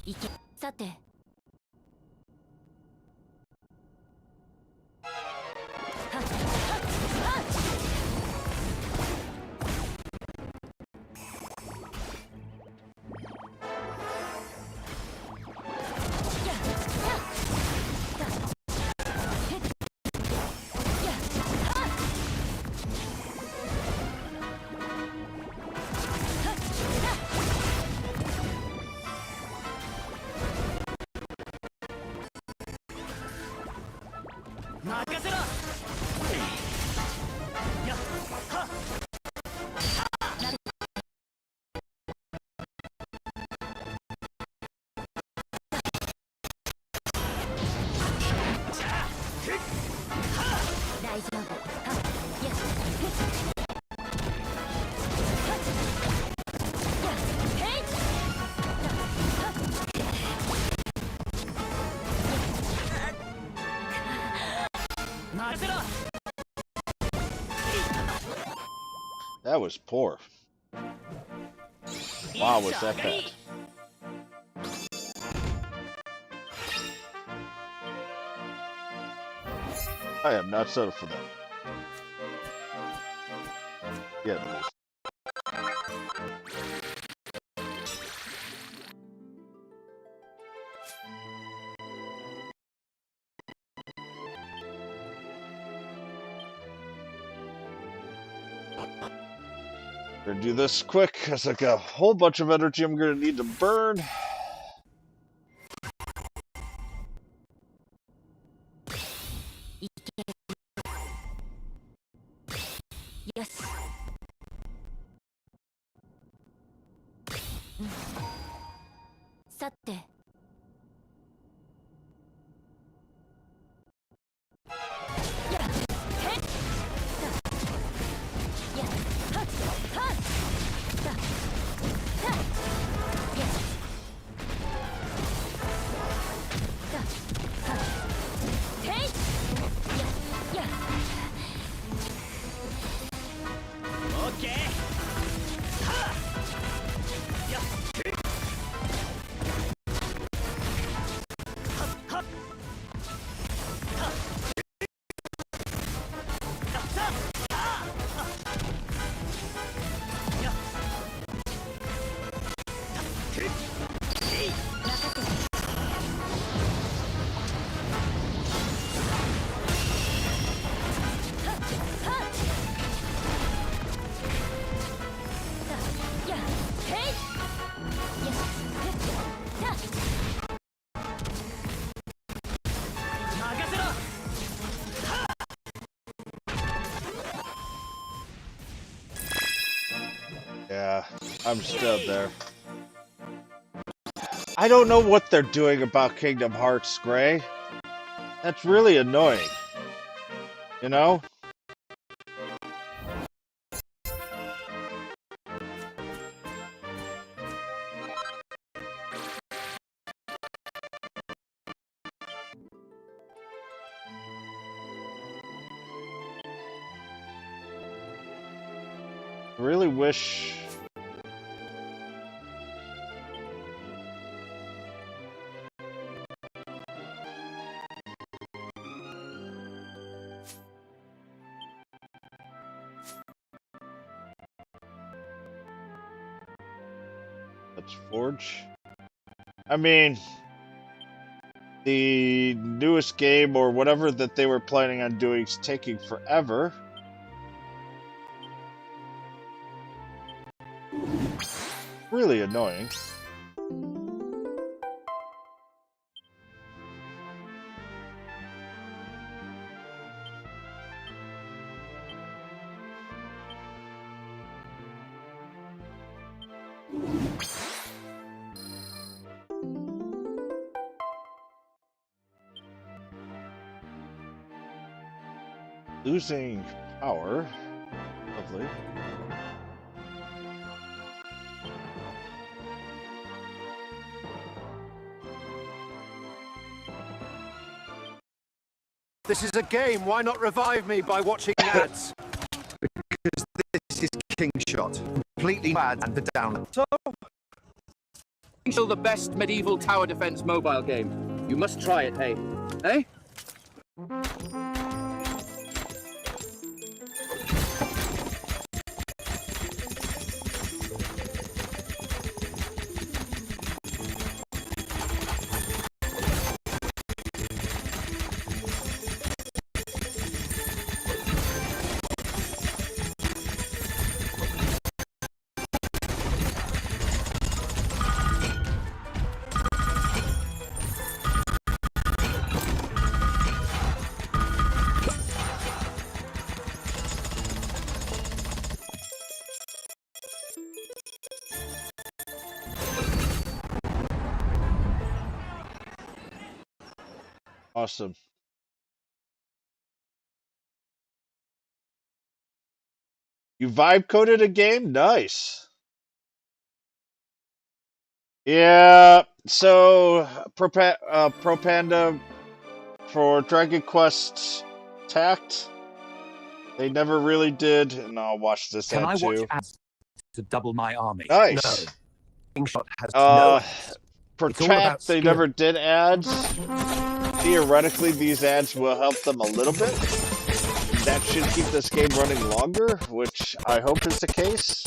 いけ。さて。任せろ。やっはっ。大丈夫。はっ。やっ。任せろ。 That was poor. Wow, was that bad? I am not settled for that. Yeah, it is. Gonna do this quick because I got a whole bunch of energy I'm gonna need to burn. さてYeah, I'm still there. I don't know what they're doing about Kingdom Hearts, Gray. That's really annoying. You know? I really wish... Let's Forge. I mean, the newest game or whatever that they were planning on doing is taking forever. Really annoying. Losing power. Lovely. This is a game. Why not revive me by watching ads? Because this is King Shot. Completely bad and the down. So, Still the best medieval tower defense mobile game. You must try it, hey? Hey? Awesome. You vibe coded a game? Nice. Yeah, so Pro Panda for Dragon Quest Tact, they never really did, and I'll watch this Can ad I watch too. ads to double my army? Nice. King Shot has no. For It's all about Tact, they skill. never did ads. Theoretically, these ads will help them a little bit. That should keep this game running longer, which I hope is the case.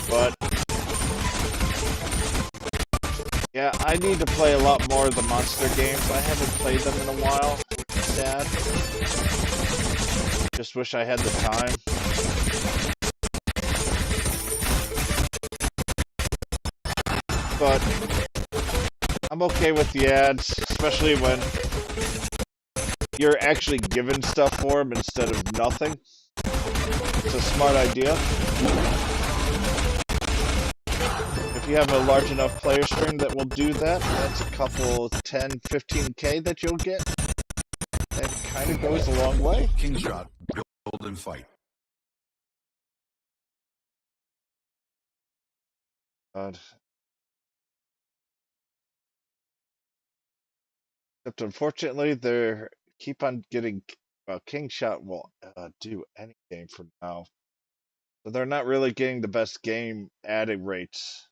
But yeah, I need to play a lot more of the monster games. I haven't played them in a while. Sad. Just wish I had the time. But I'm okay with the ads, especially when you're actually given stuff for them instead of nothing. It's a smart idea. If you have a large enough player string that will do that, that's a couple 10, 15K that you'll get. That kind of goes a long way. King shot. Build and fight. God. Except unfortunately, they keep on getting. Well, King Shot will do anything for now. So they're not really getting the best game adding rates.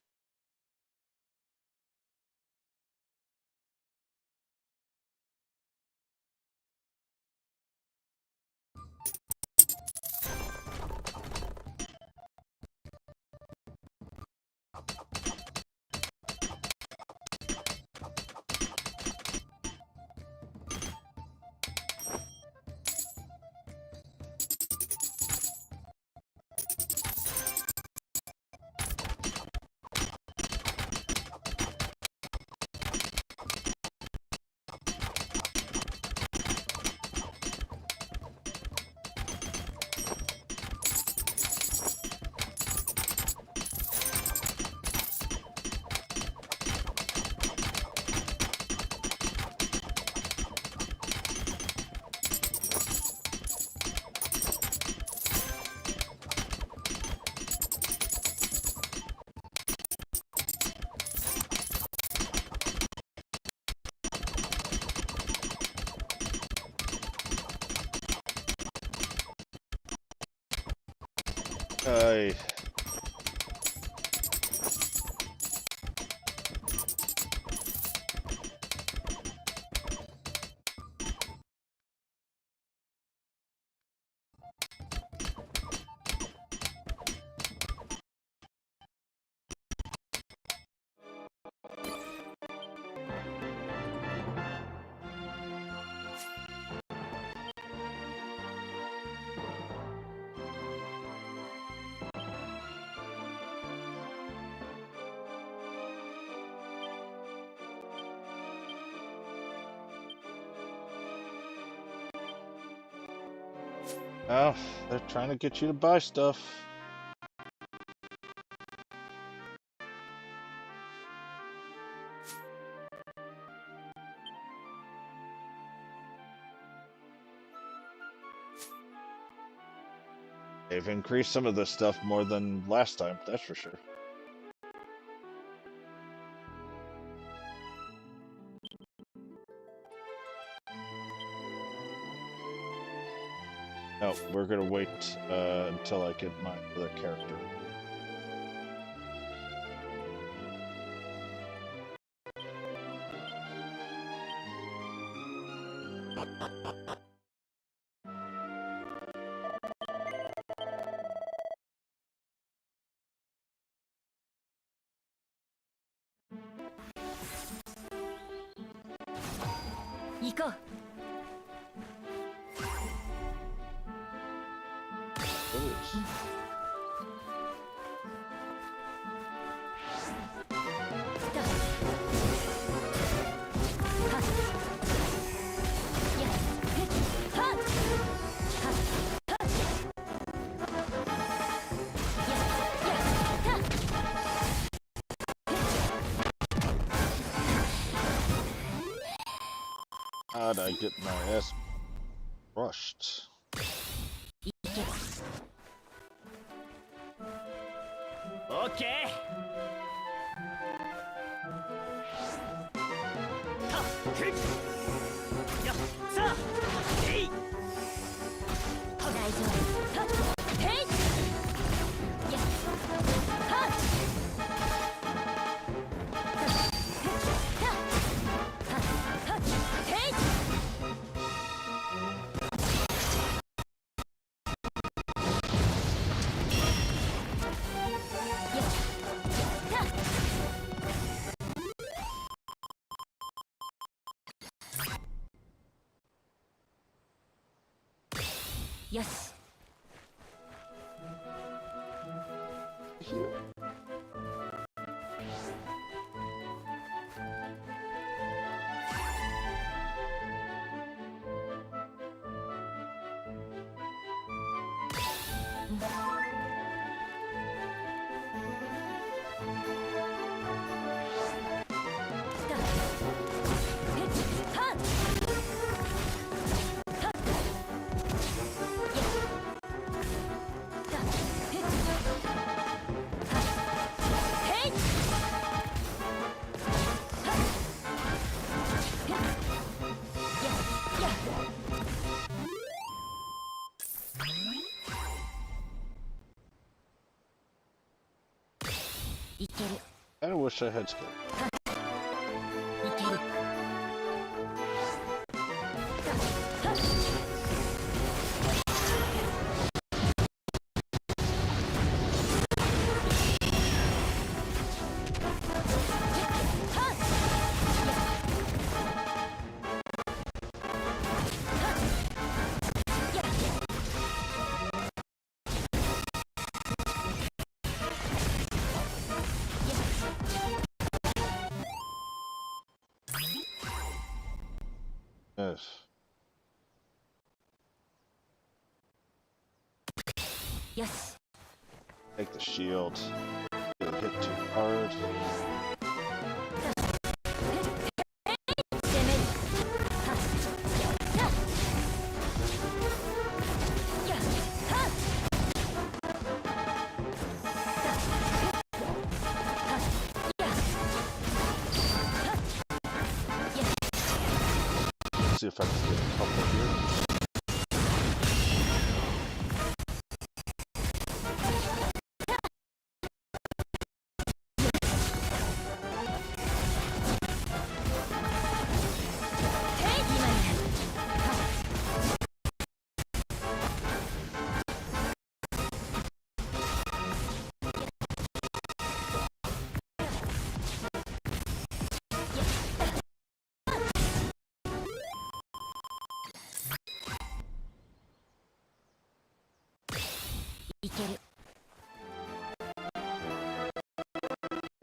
Uh, well, they're trying to get you to buy stuff. They've increased some of this stuff more than last time, that's for sure. No, we're gonna wait until I get my other character. Go. What is? How'd I get my ass crushed? Okay. Yes. いける I wish I had skill. いける Yes. Yes. Take the shield. Get hit too hard. 攻めるはっやっやっはっSee if I can get a couple here.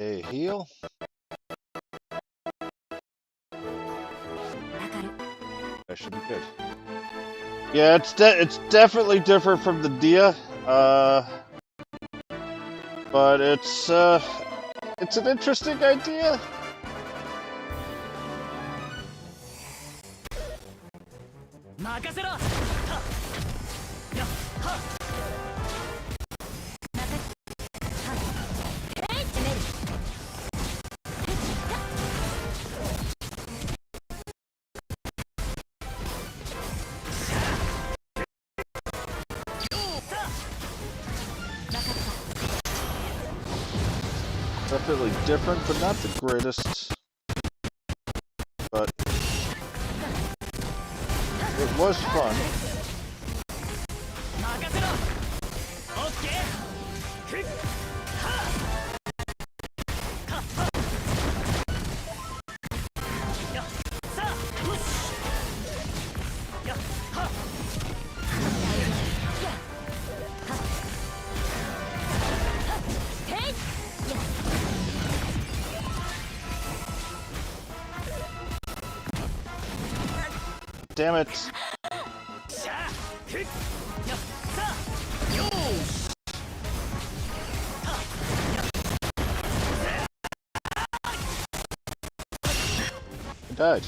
A heal. That should be good. Yeah, it's definitely different from the Dia, but it's an interesting idea. Definitely different, but not the greatest. But it was fun. Damn it. I died.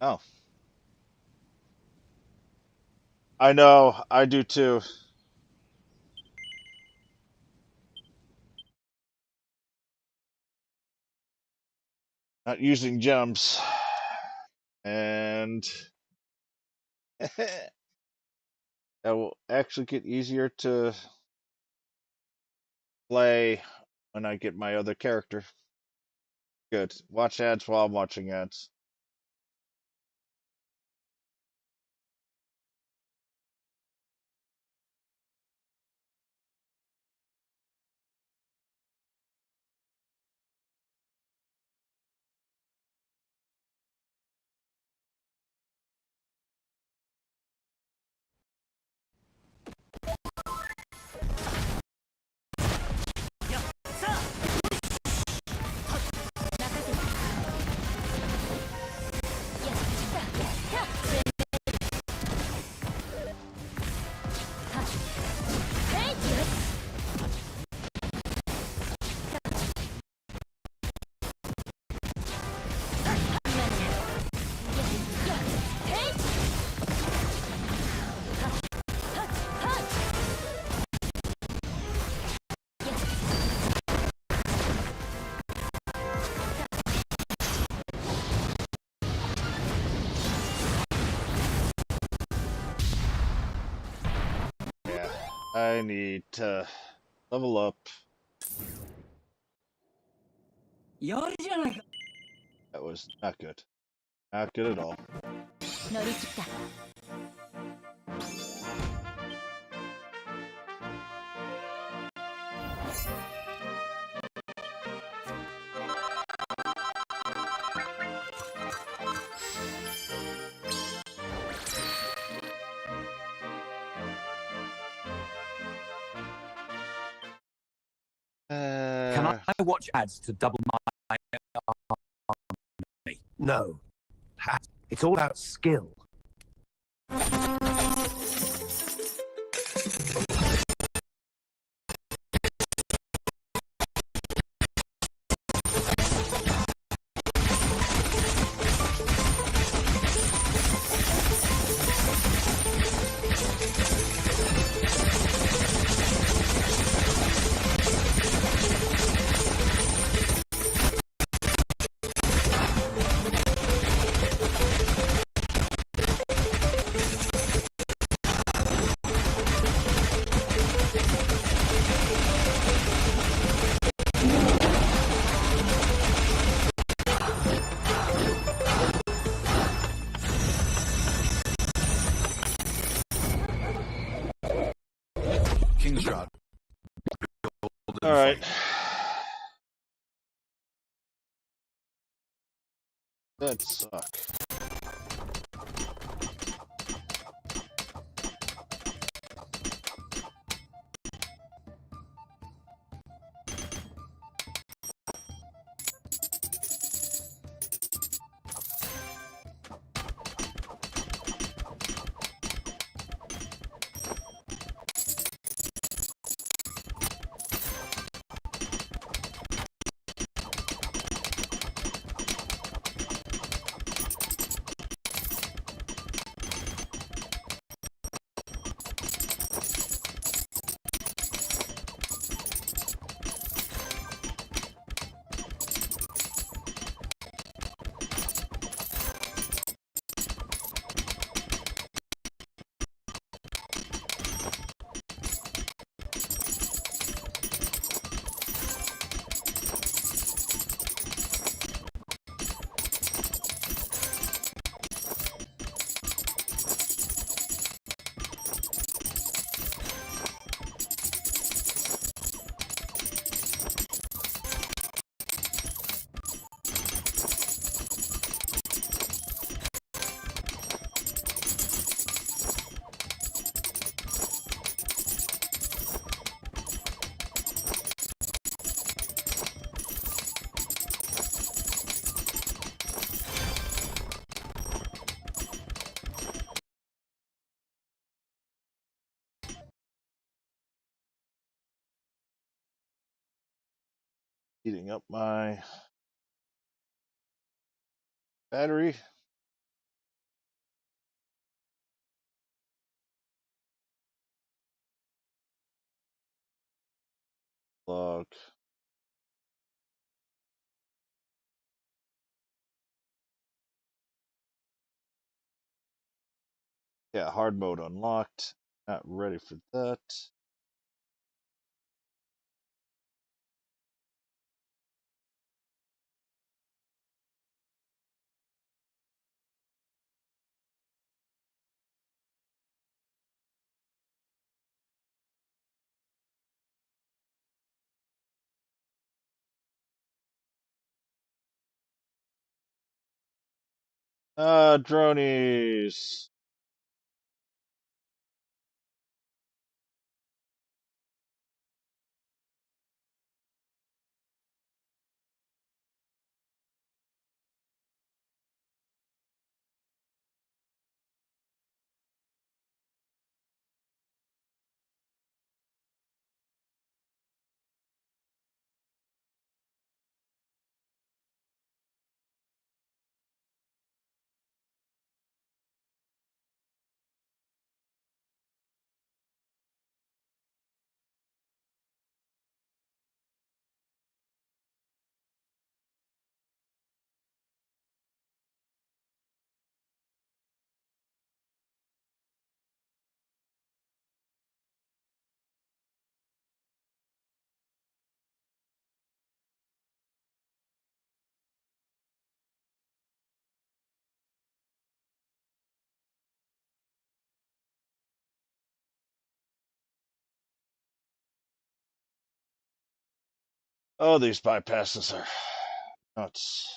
Oh. I know, I do too. Not using gems. And that will actually get easier to play when I get my other character. Good. Watch ads while I'm watching ads. I need to level up. やるじゃないか。 That was not good. Not good at all. 乗り切った。Can I watch ads to double my army? No. It's all about skill. King's Shroud. All right. That suck. Heating up my battery. Log. Yeah, hard mode unlocked. Not ready for that. Dronies. Oh, these bypasses are nuts.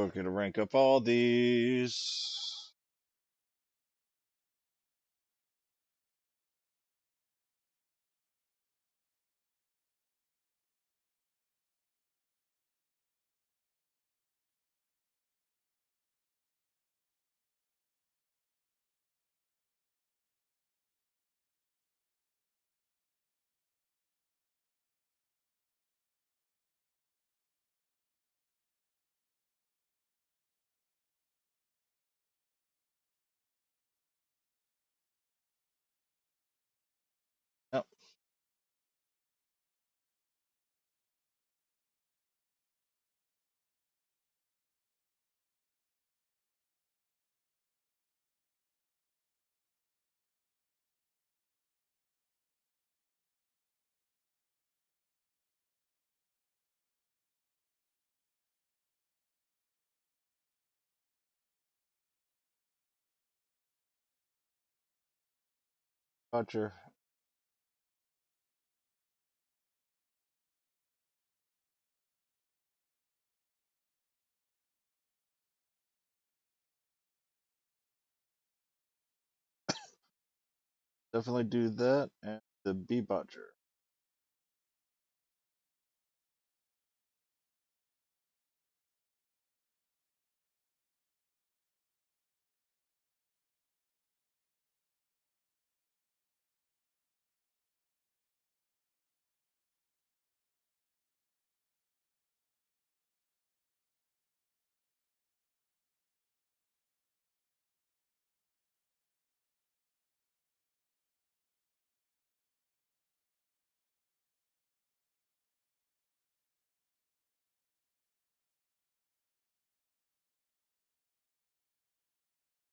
We're gonna rank up all these. Yep. Roger. Definitely do that. And the B Bodger.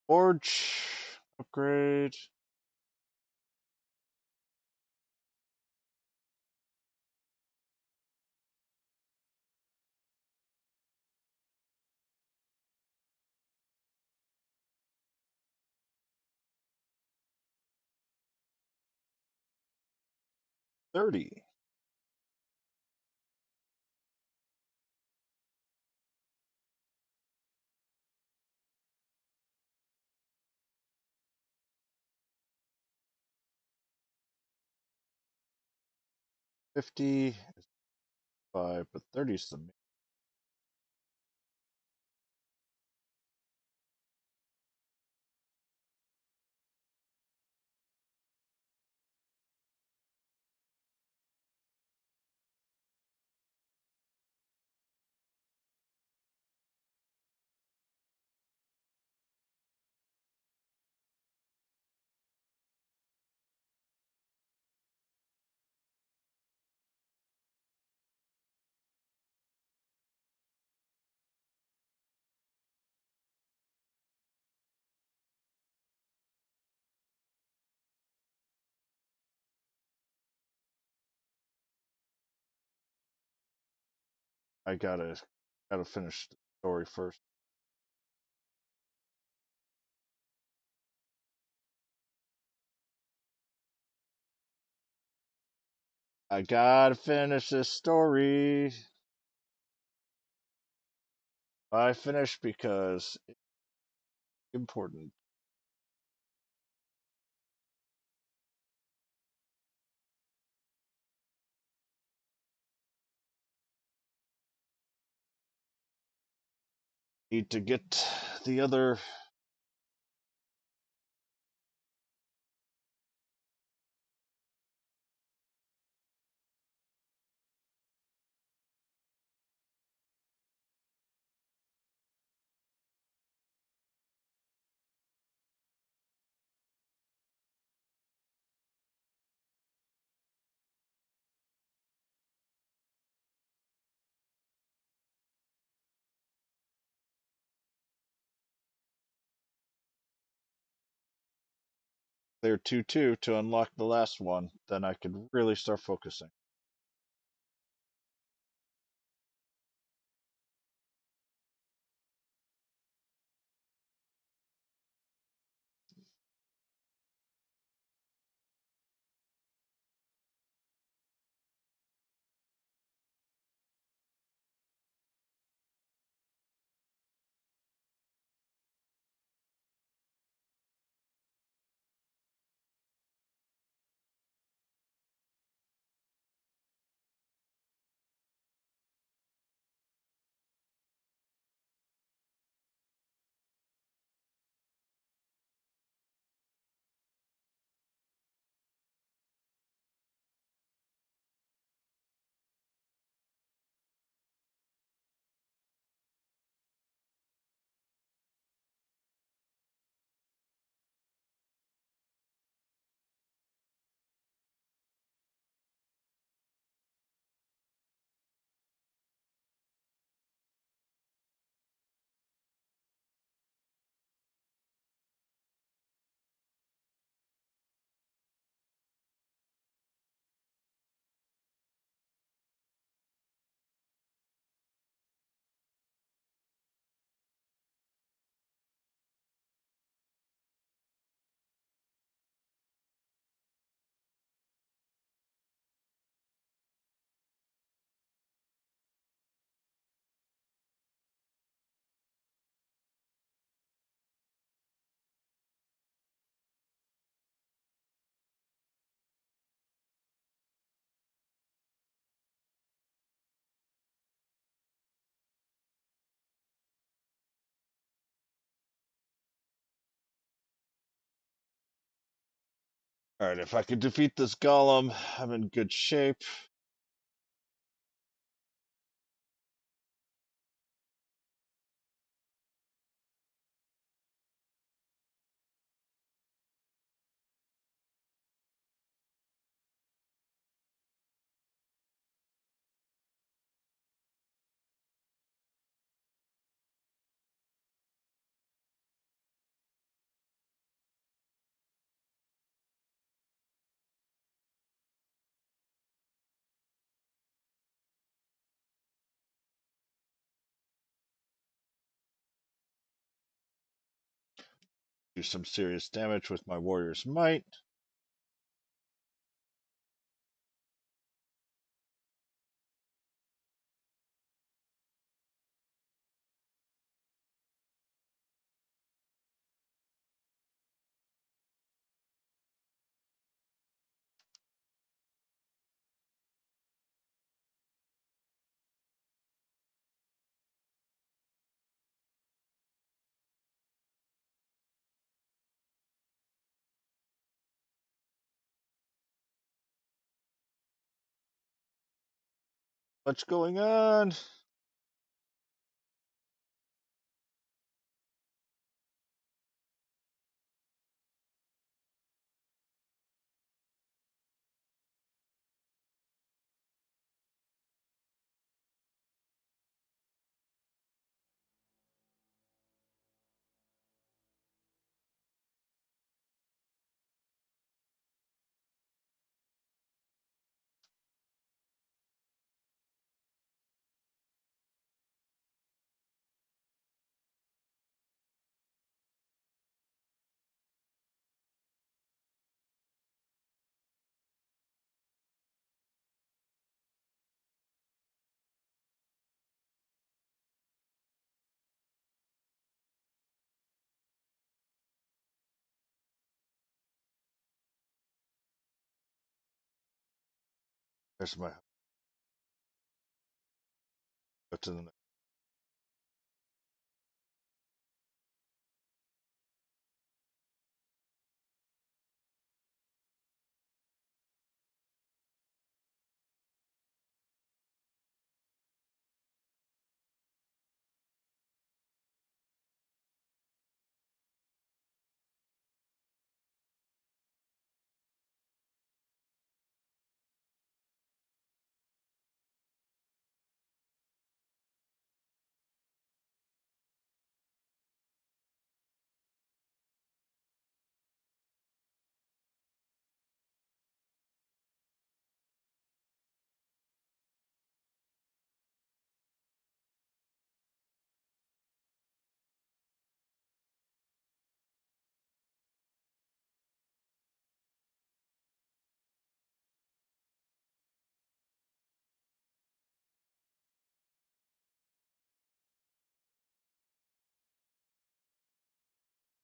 Forge. Upgrade. $30. $50 is 5, but 30 is the I gotta finish the story first. I gotta finish this story. I finished because it's important. Need to get the other. Clear 2-2 to unlock the last one. Then I could really start focusing. All right, if I could defeat this golem, I'm in good shape. Do some serious damage with my warrior's might. What's going on? There's my. Go to the next.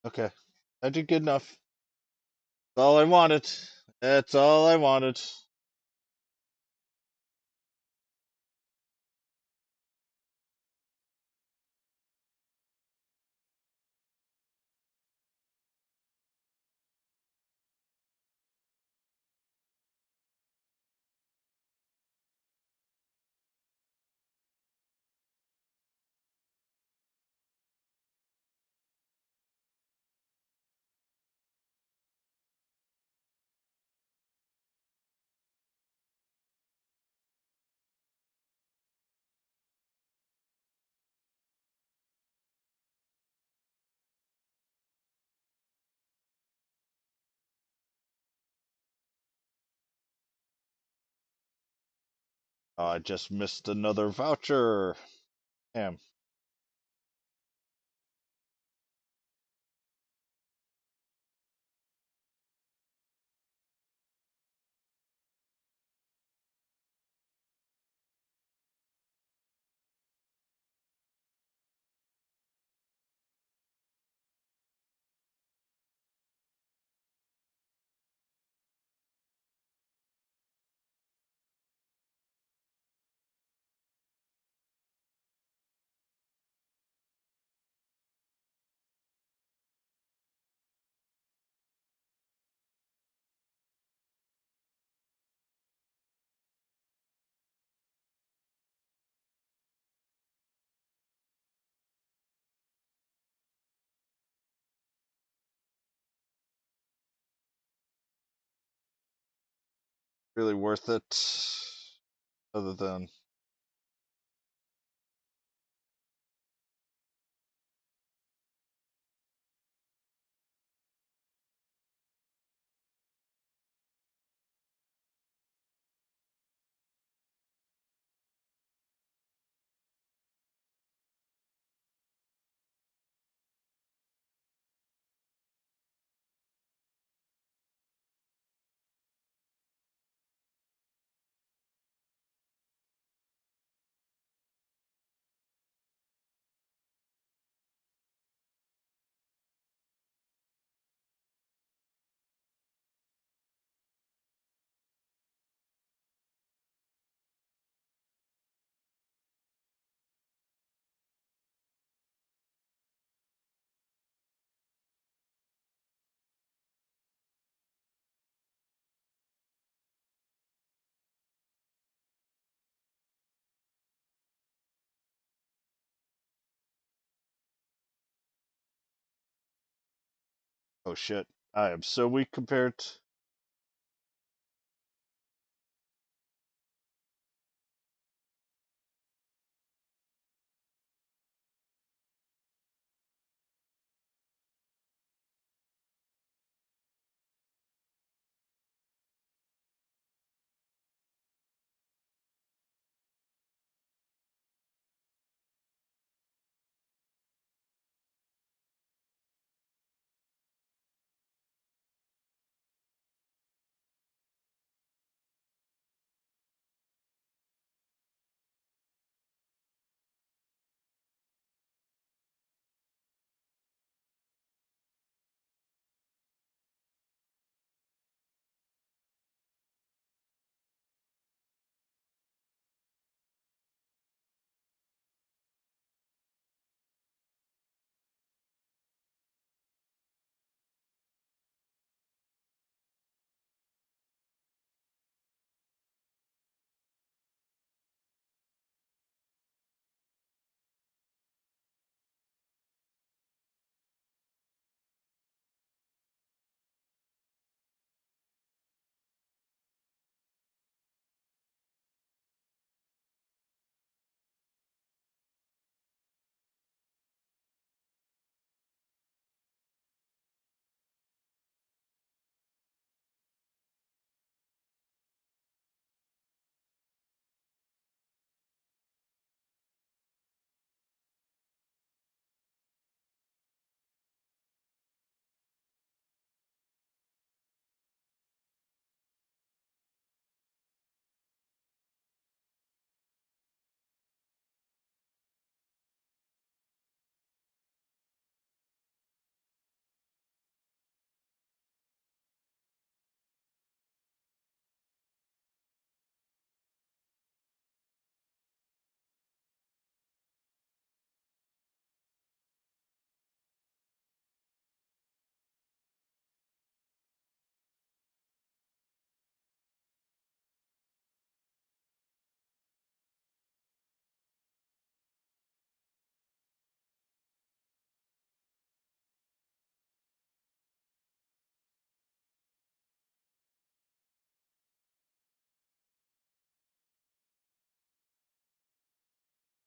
Okay. I did good enough. That's all I wanted. That's all I wanted. Oh, I just missed another voucher. Damn. Really worth it. Other than oh shit, I am so weak compared.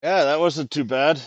Yeah, that wasn't too bad. All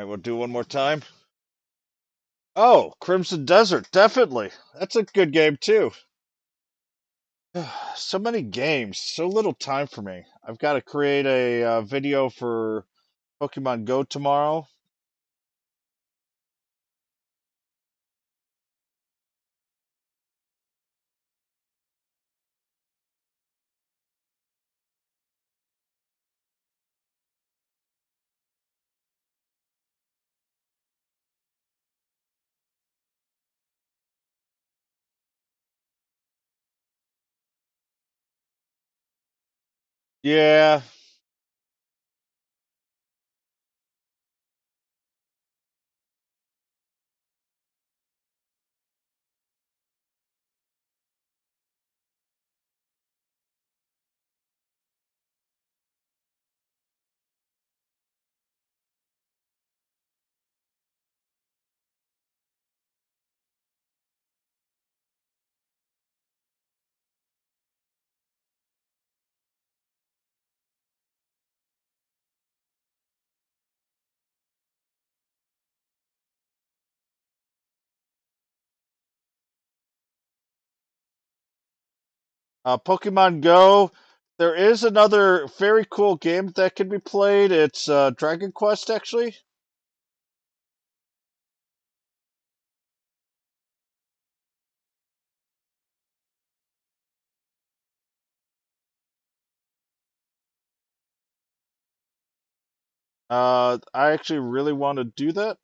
right, we'll do one more time. Oh, Crimson Desert, definitely. That's a good game too. So many games, so little time for me. I've got to create a video for Pokemon Go tomorrow. Yeah. Pokemon Go. There is another very cool game that can be played. It's Dragon Quest, actually. I actually really want to do that.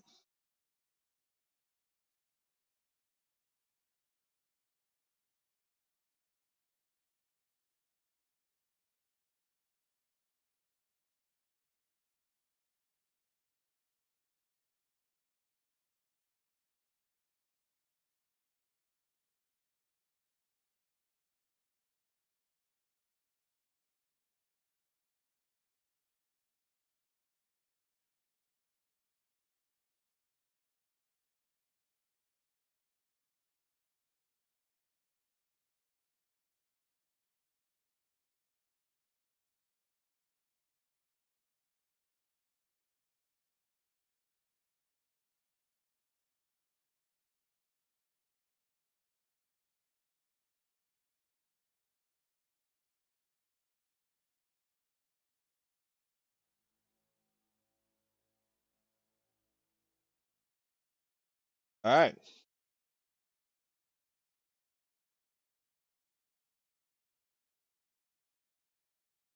All right.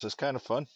This is kind of fun.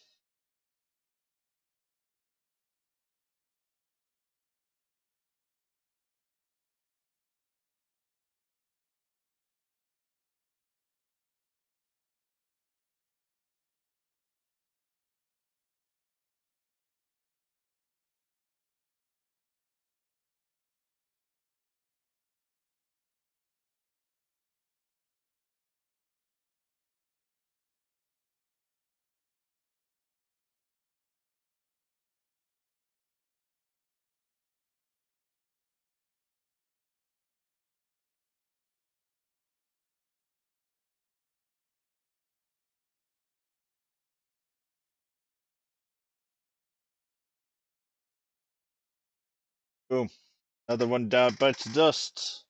Boom. Another one down bites dust.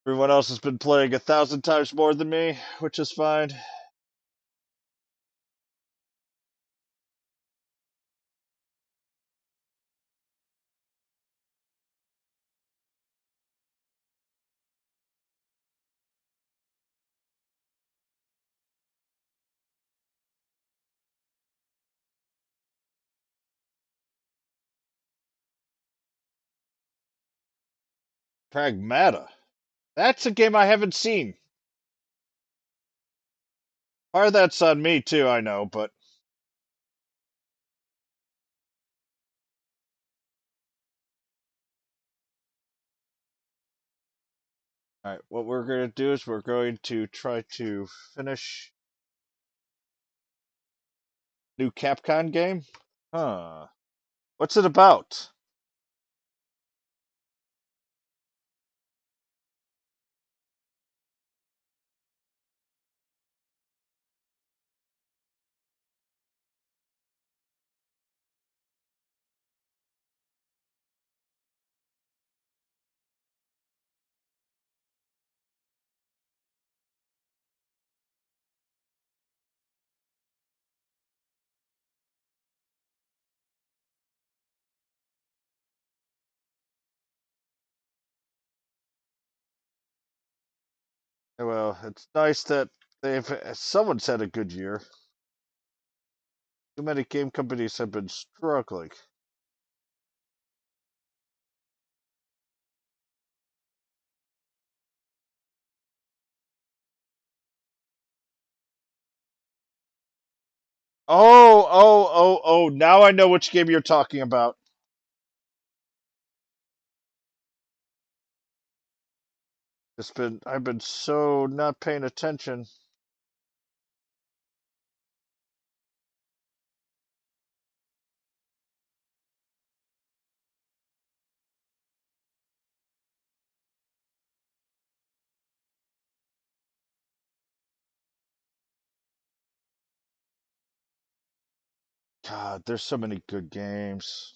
Everyone else has been playing 1,000 times more than me, which is fine. Pragmata. That's a game I haven't seen. Part of that's on me too, I know, but alright, what we're gonna do is we're going to try to finish new Capcom game. Huh. What's it about? Well, it's nice that they've someone's had a good year. Too many game companies have been struggling. Oh, now I know which game you're talking about. I've been so not paying attention. God, there's so many good games.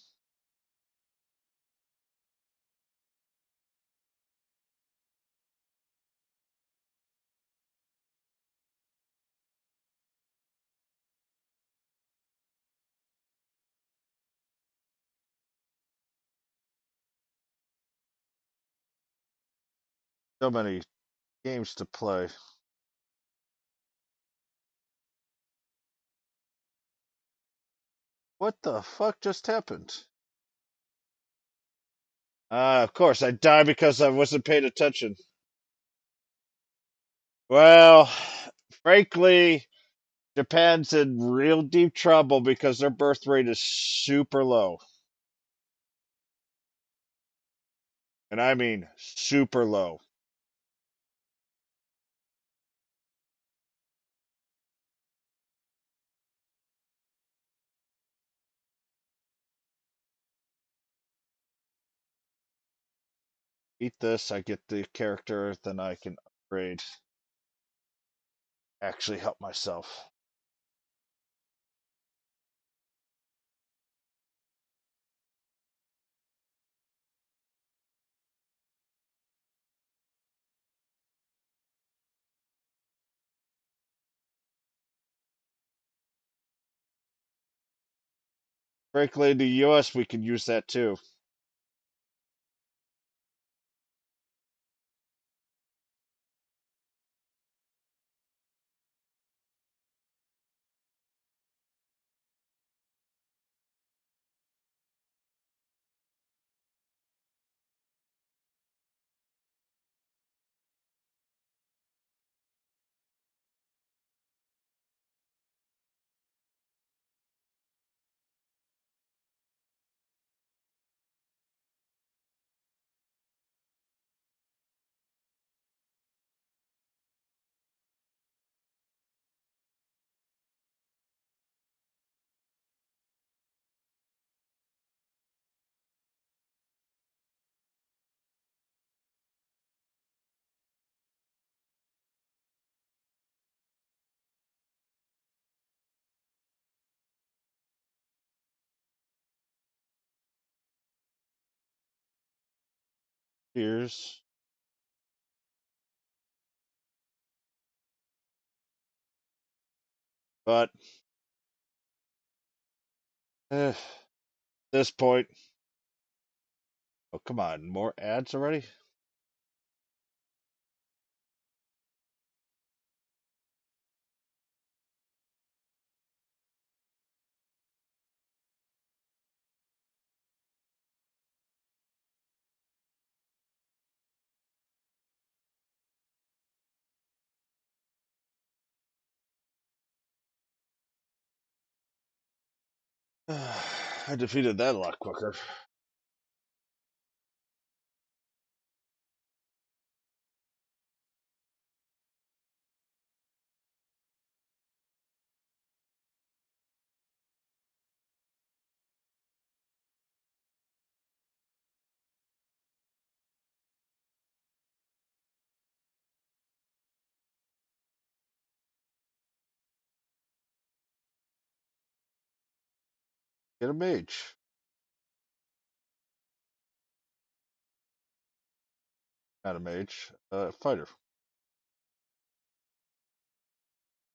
So many games to play. What the fuck just happened? Of course, I died because I wasn't paying attention. Well, frankly, Japan's in real deep trouble because their birth rate is super low. And I mean super low. Eat this, I get the character, then I can upgrade. Actually help myself. Frankly, in the US, we can use that too. Cheers. But at this point, oh come on, more ads already? I defeated that a lot quicker. Get a mage. Not a mage. Fighter.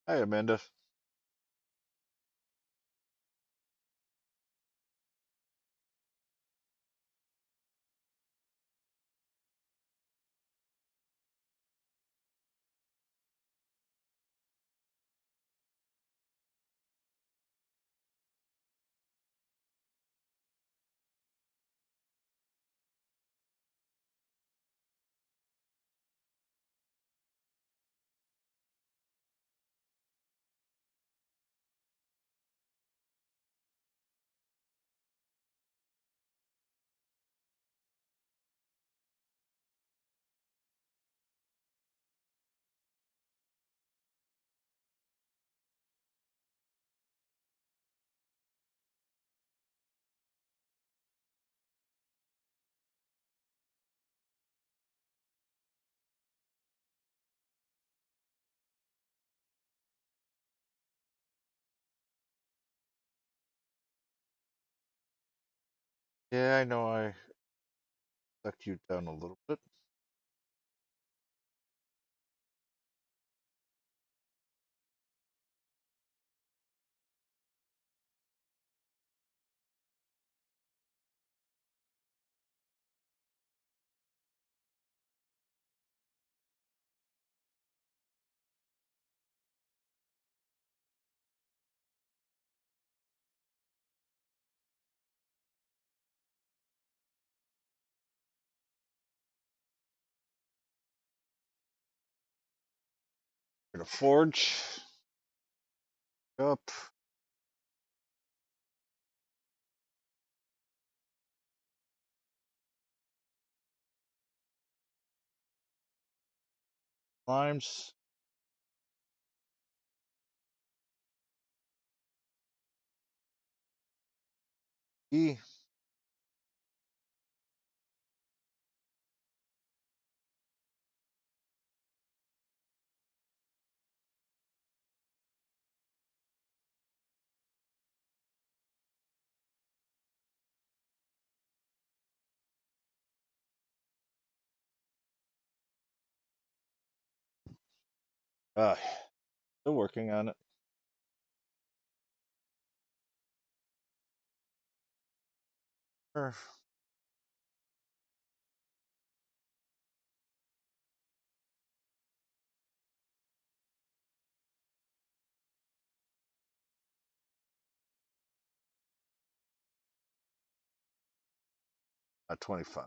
Hi, Amanda. Yeah, I know I sucked you down a little bit. Gonna forge. Up. Climbs. E. Ah, still working on it. Sure. 25.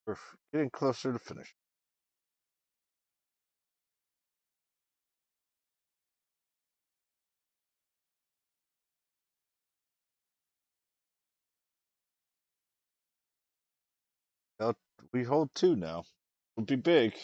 We're getting closer to finish. Well, we hold 2 now. It'll be big.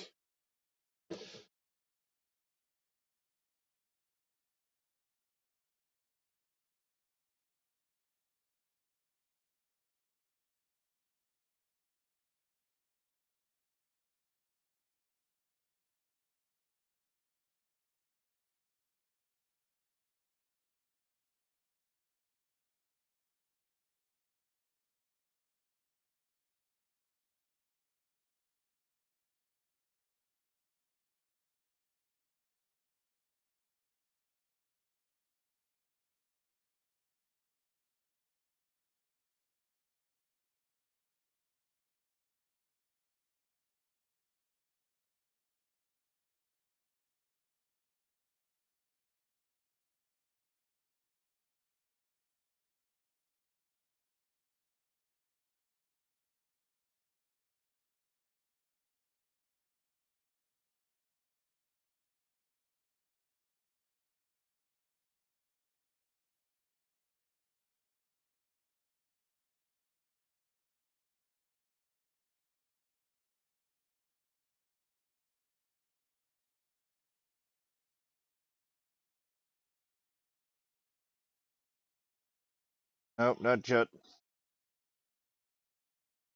Nope, not yet.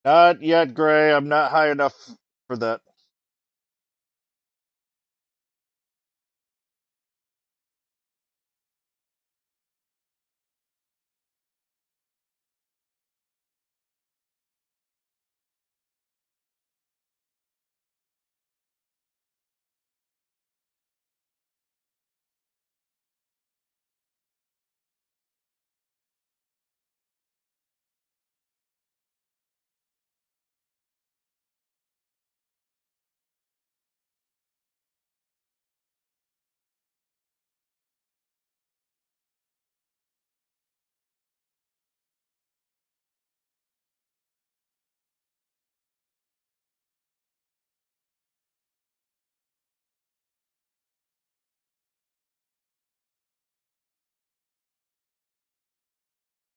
Not yet, Gray. I'm not high enough for that.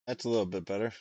That's a little bit better.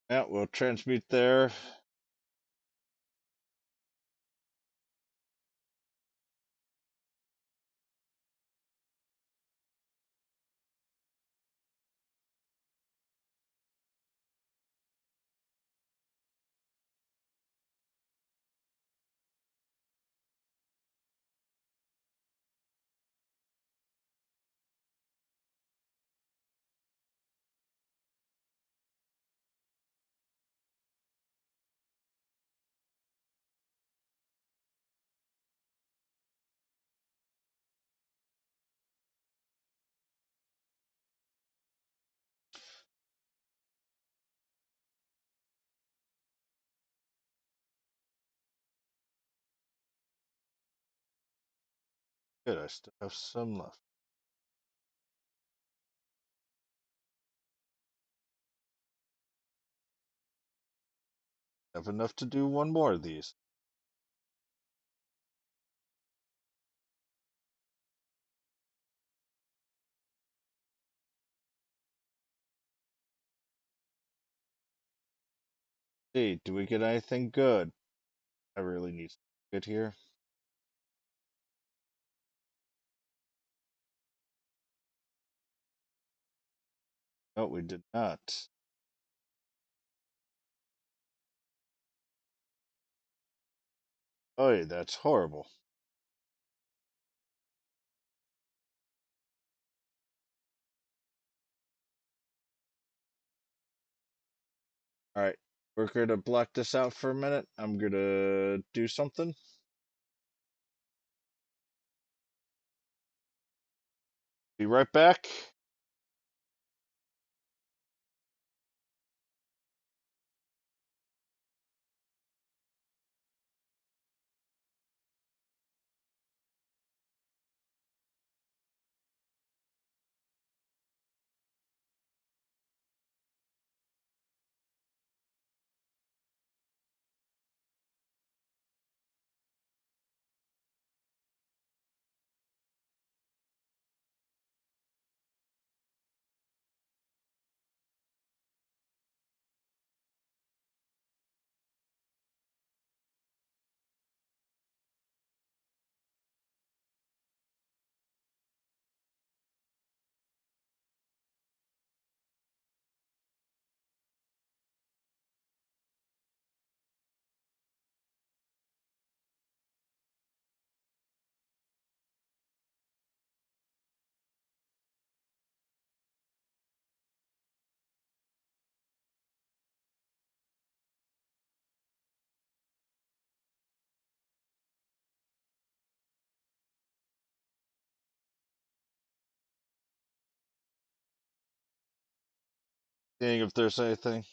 Yeah, we'll transmute there. Good, I still have some left. Have enough to do one more of these. See, do we get anything good? I really need good here. No, we did not. Oh, that's horrible. All right, we're gonna block this out for a minute. I'm gonna do something. Be right back. Seeing if there's anything.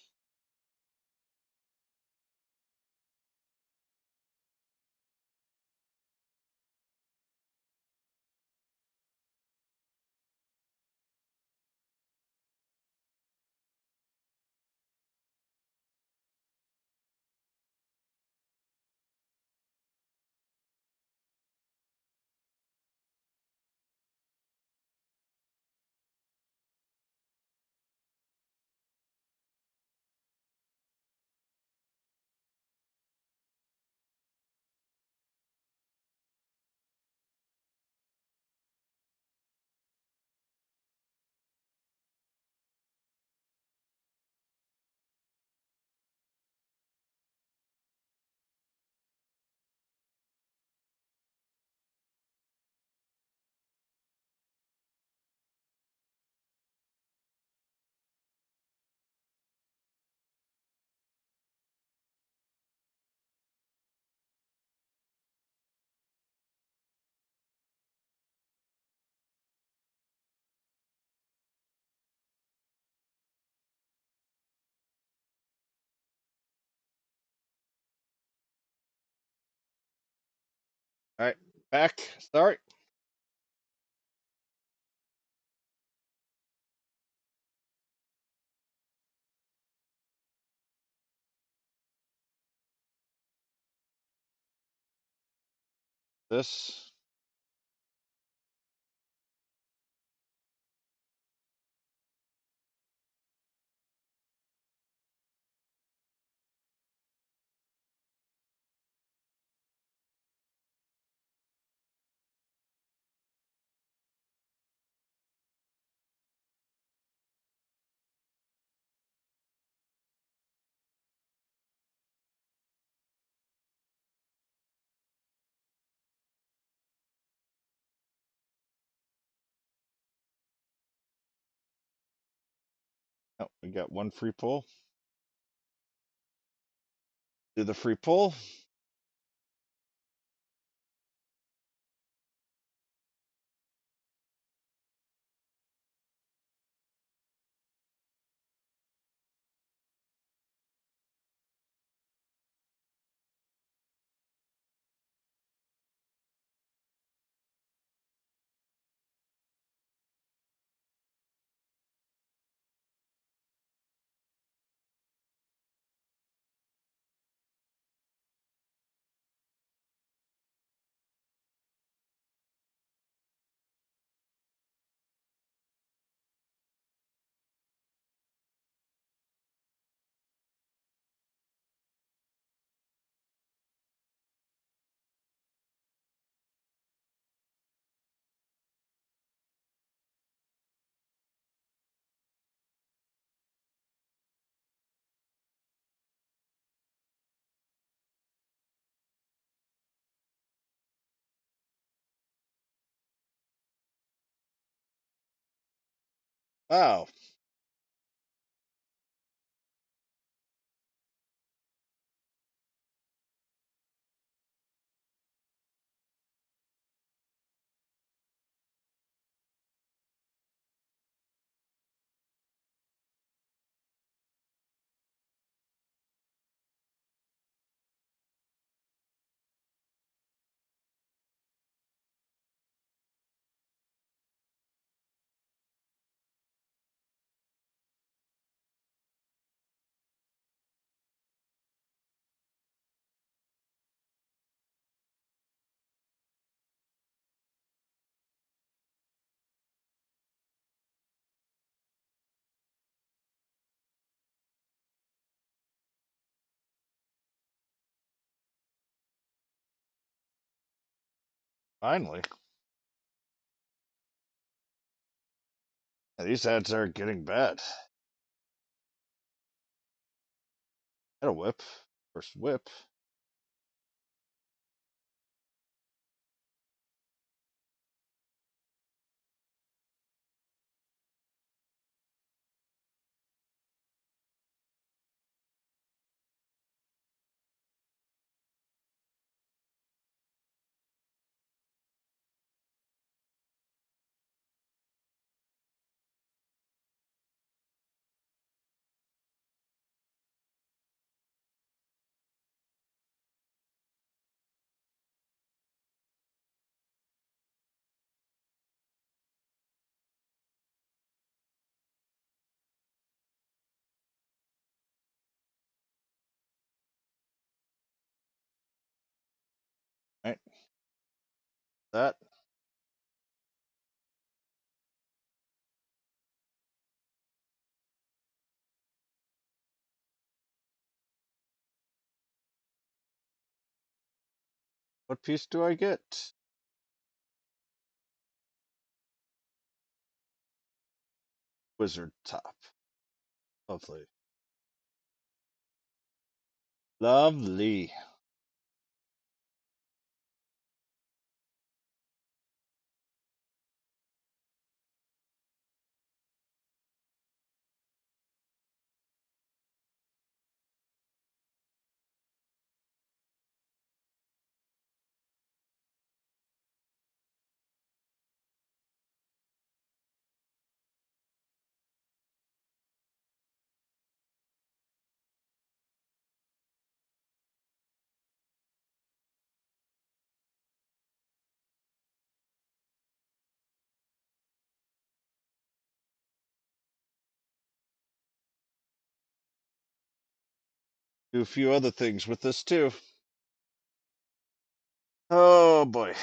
All right, back. Start. This. Oh, we got one free pull. Do the free pull. Wow. Finally. Yeah, these ads are getting bad. Got a whip. First whip. Right. That. What piece do I get? Wizard top. Lovely. Lovely. do a few other things with this too. Oh boy.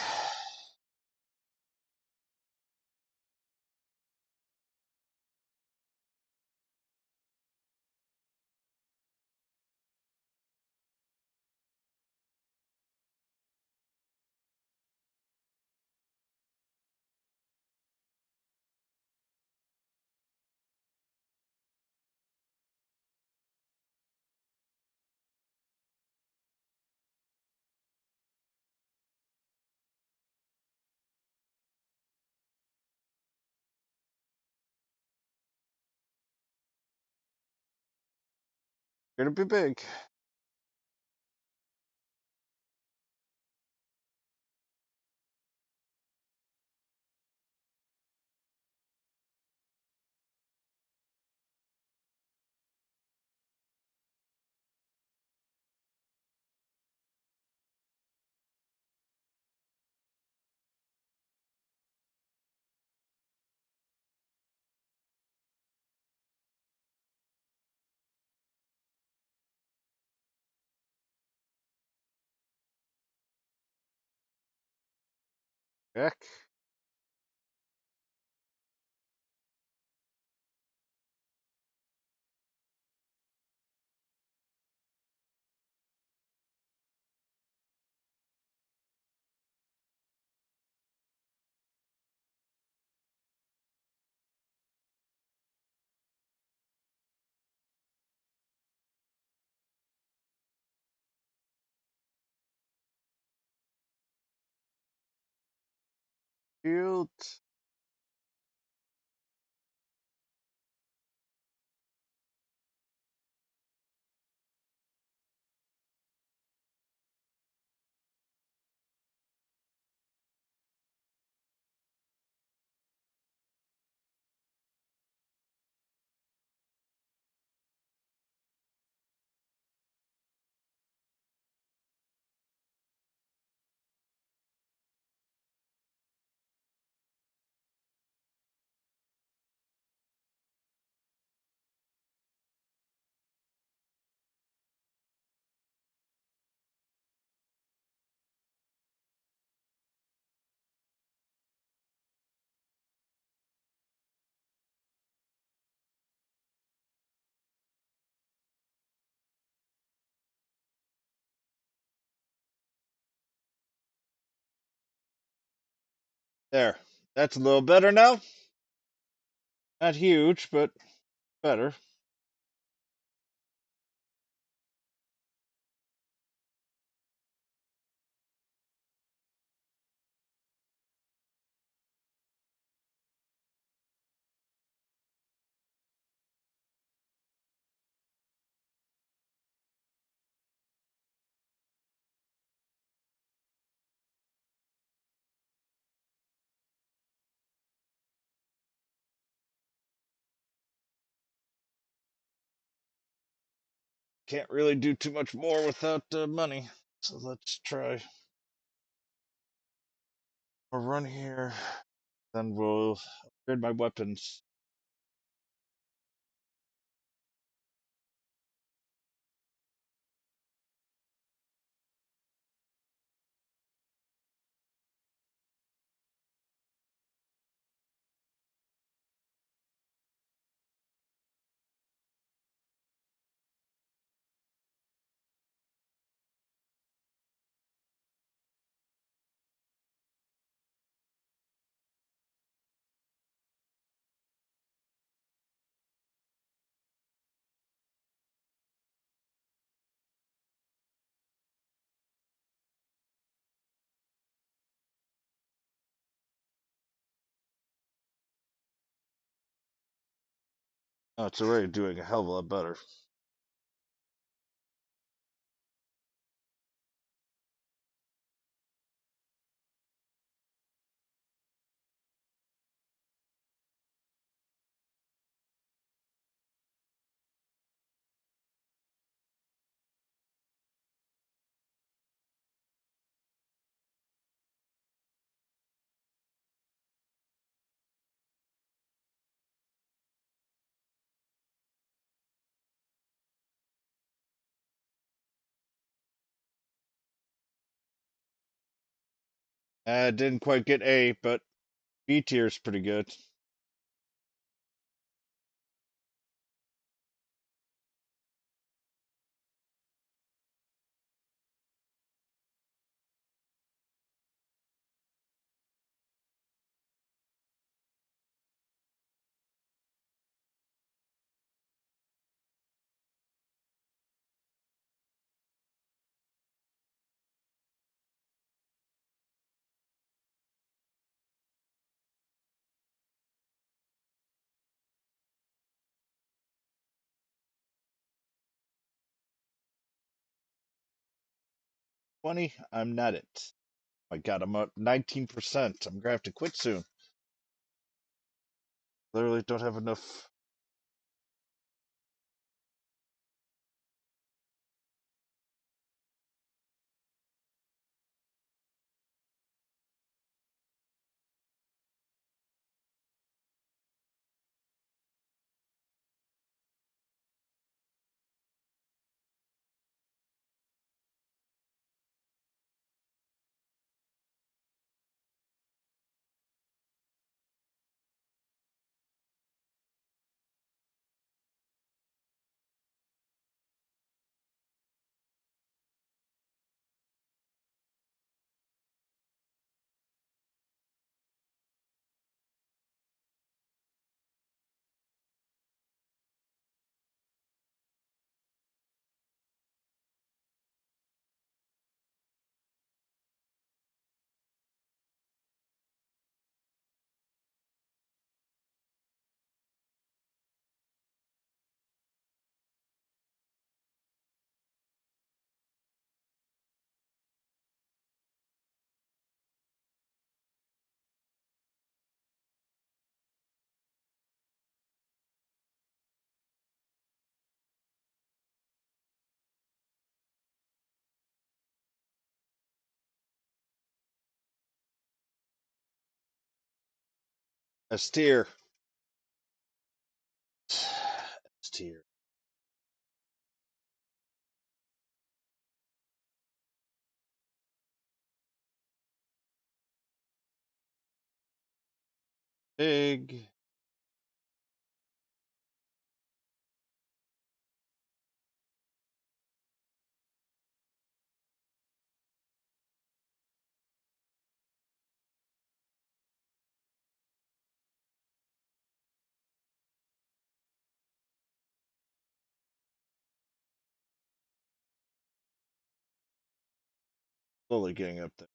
Gonna be big. Heck. Cute. There. That's a little better now. Not huge, but better. Can't really do too much more without money. So let's try. We'll run here. Then we'll upgrade my weapons. Oh, it's already doing a hell of a lot better. Didn't quite get A, but B tier's pretty good. Funny, I'm not it. My God, I'm up 19%. I'm gonna have to quit soon. Literally don't have enough. S tier. S tier. Big. Slowly getting up there.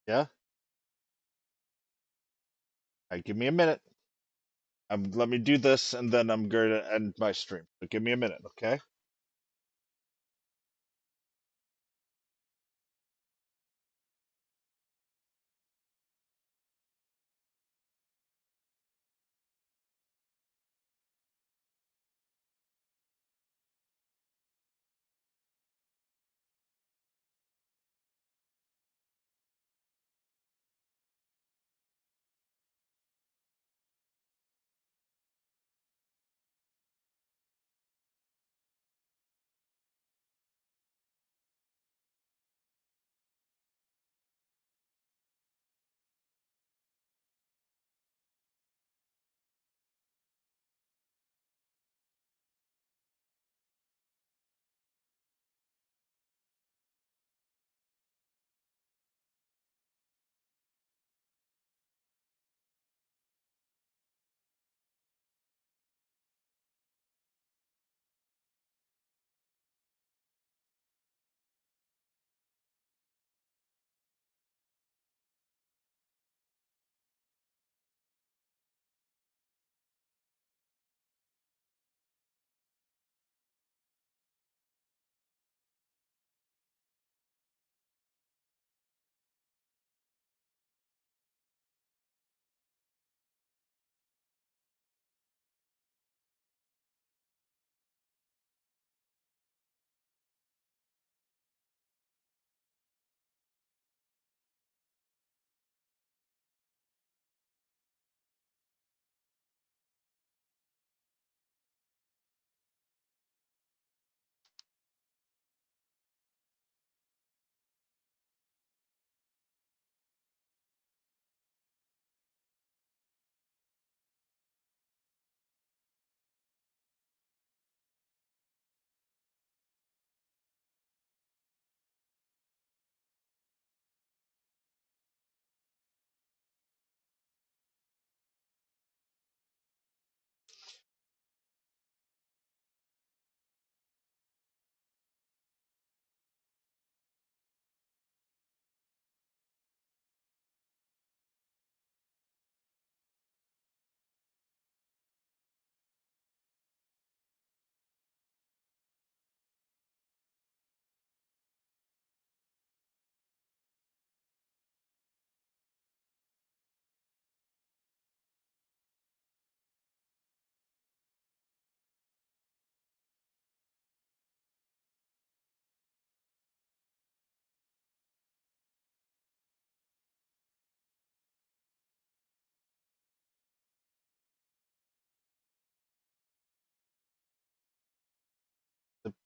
Yeah? Alright, give me a minute. Let me do this and then I'm going to end my stream. But give me a minute, okay?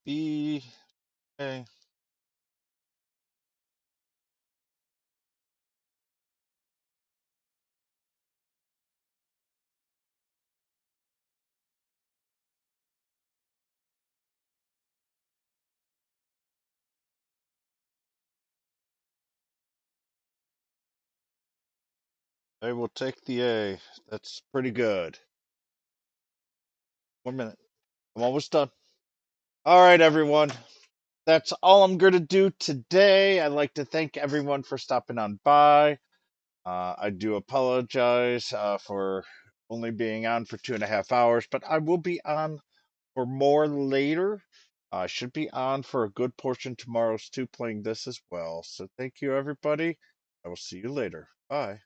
B. A. I will take the A. That's pretty good. 1 minute. I'm almost done. All right, everyone. That's all I'm going to do today. I'd like to thank everyone for stopping on by. I do apologize for only being on for 2.5 hours, but I will be on for more later. I should be on for a good portion tomorrow's too, playing this as well. So thank you, everybody. I will see you later. Bye.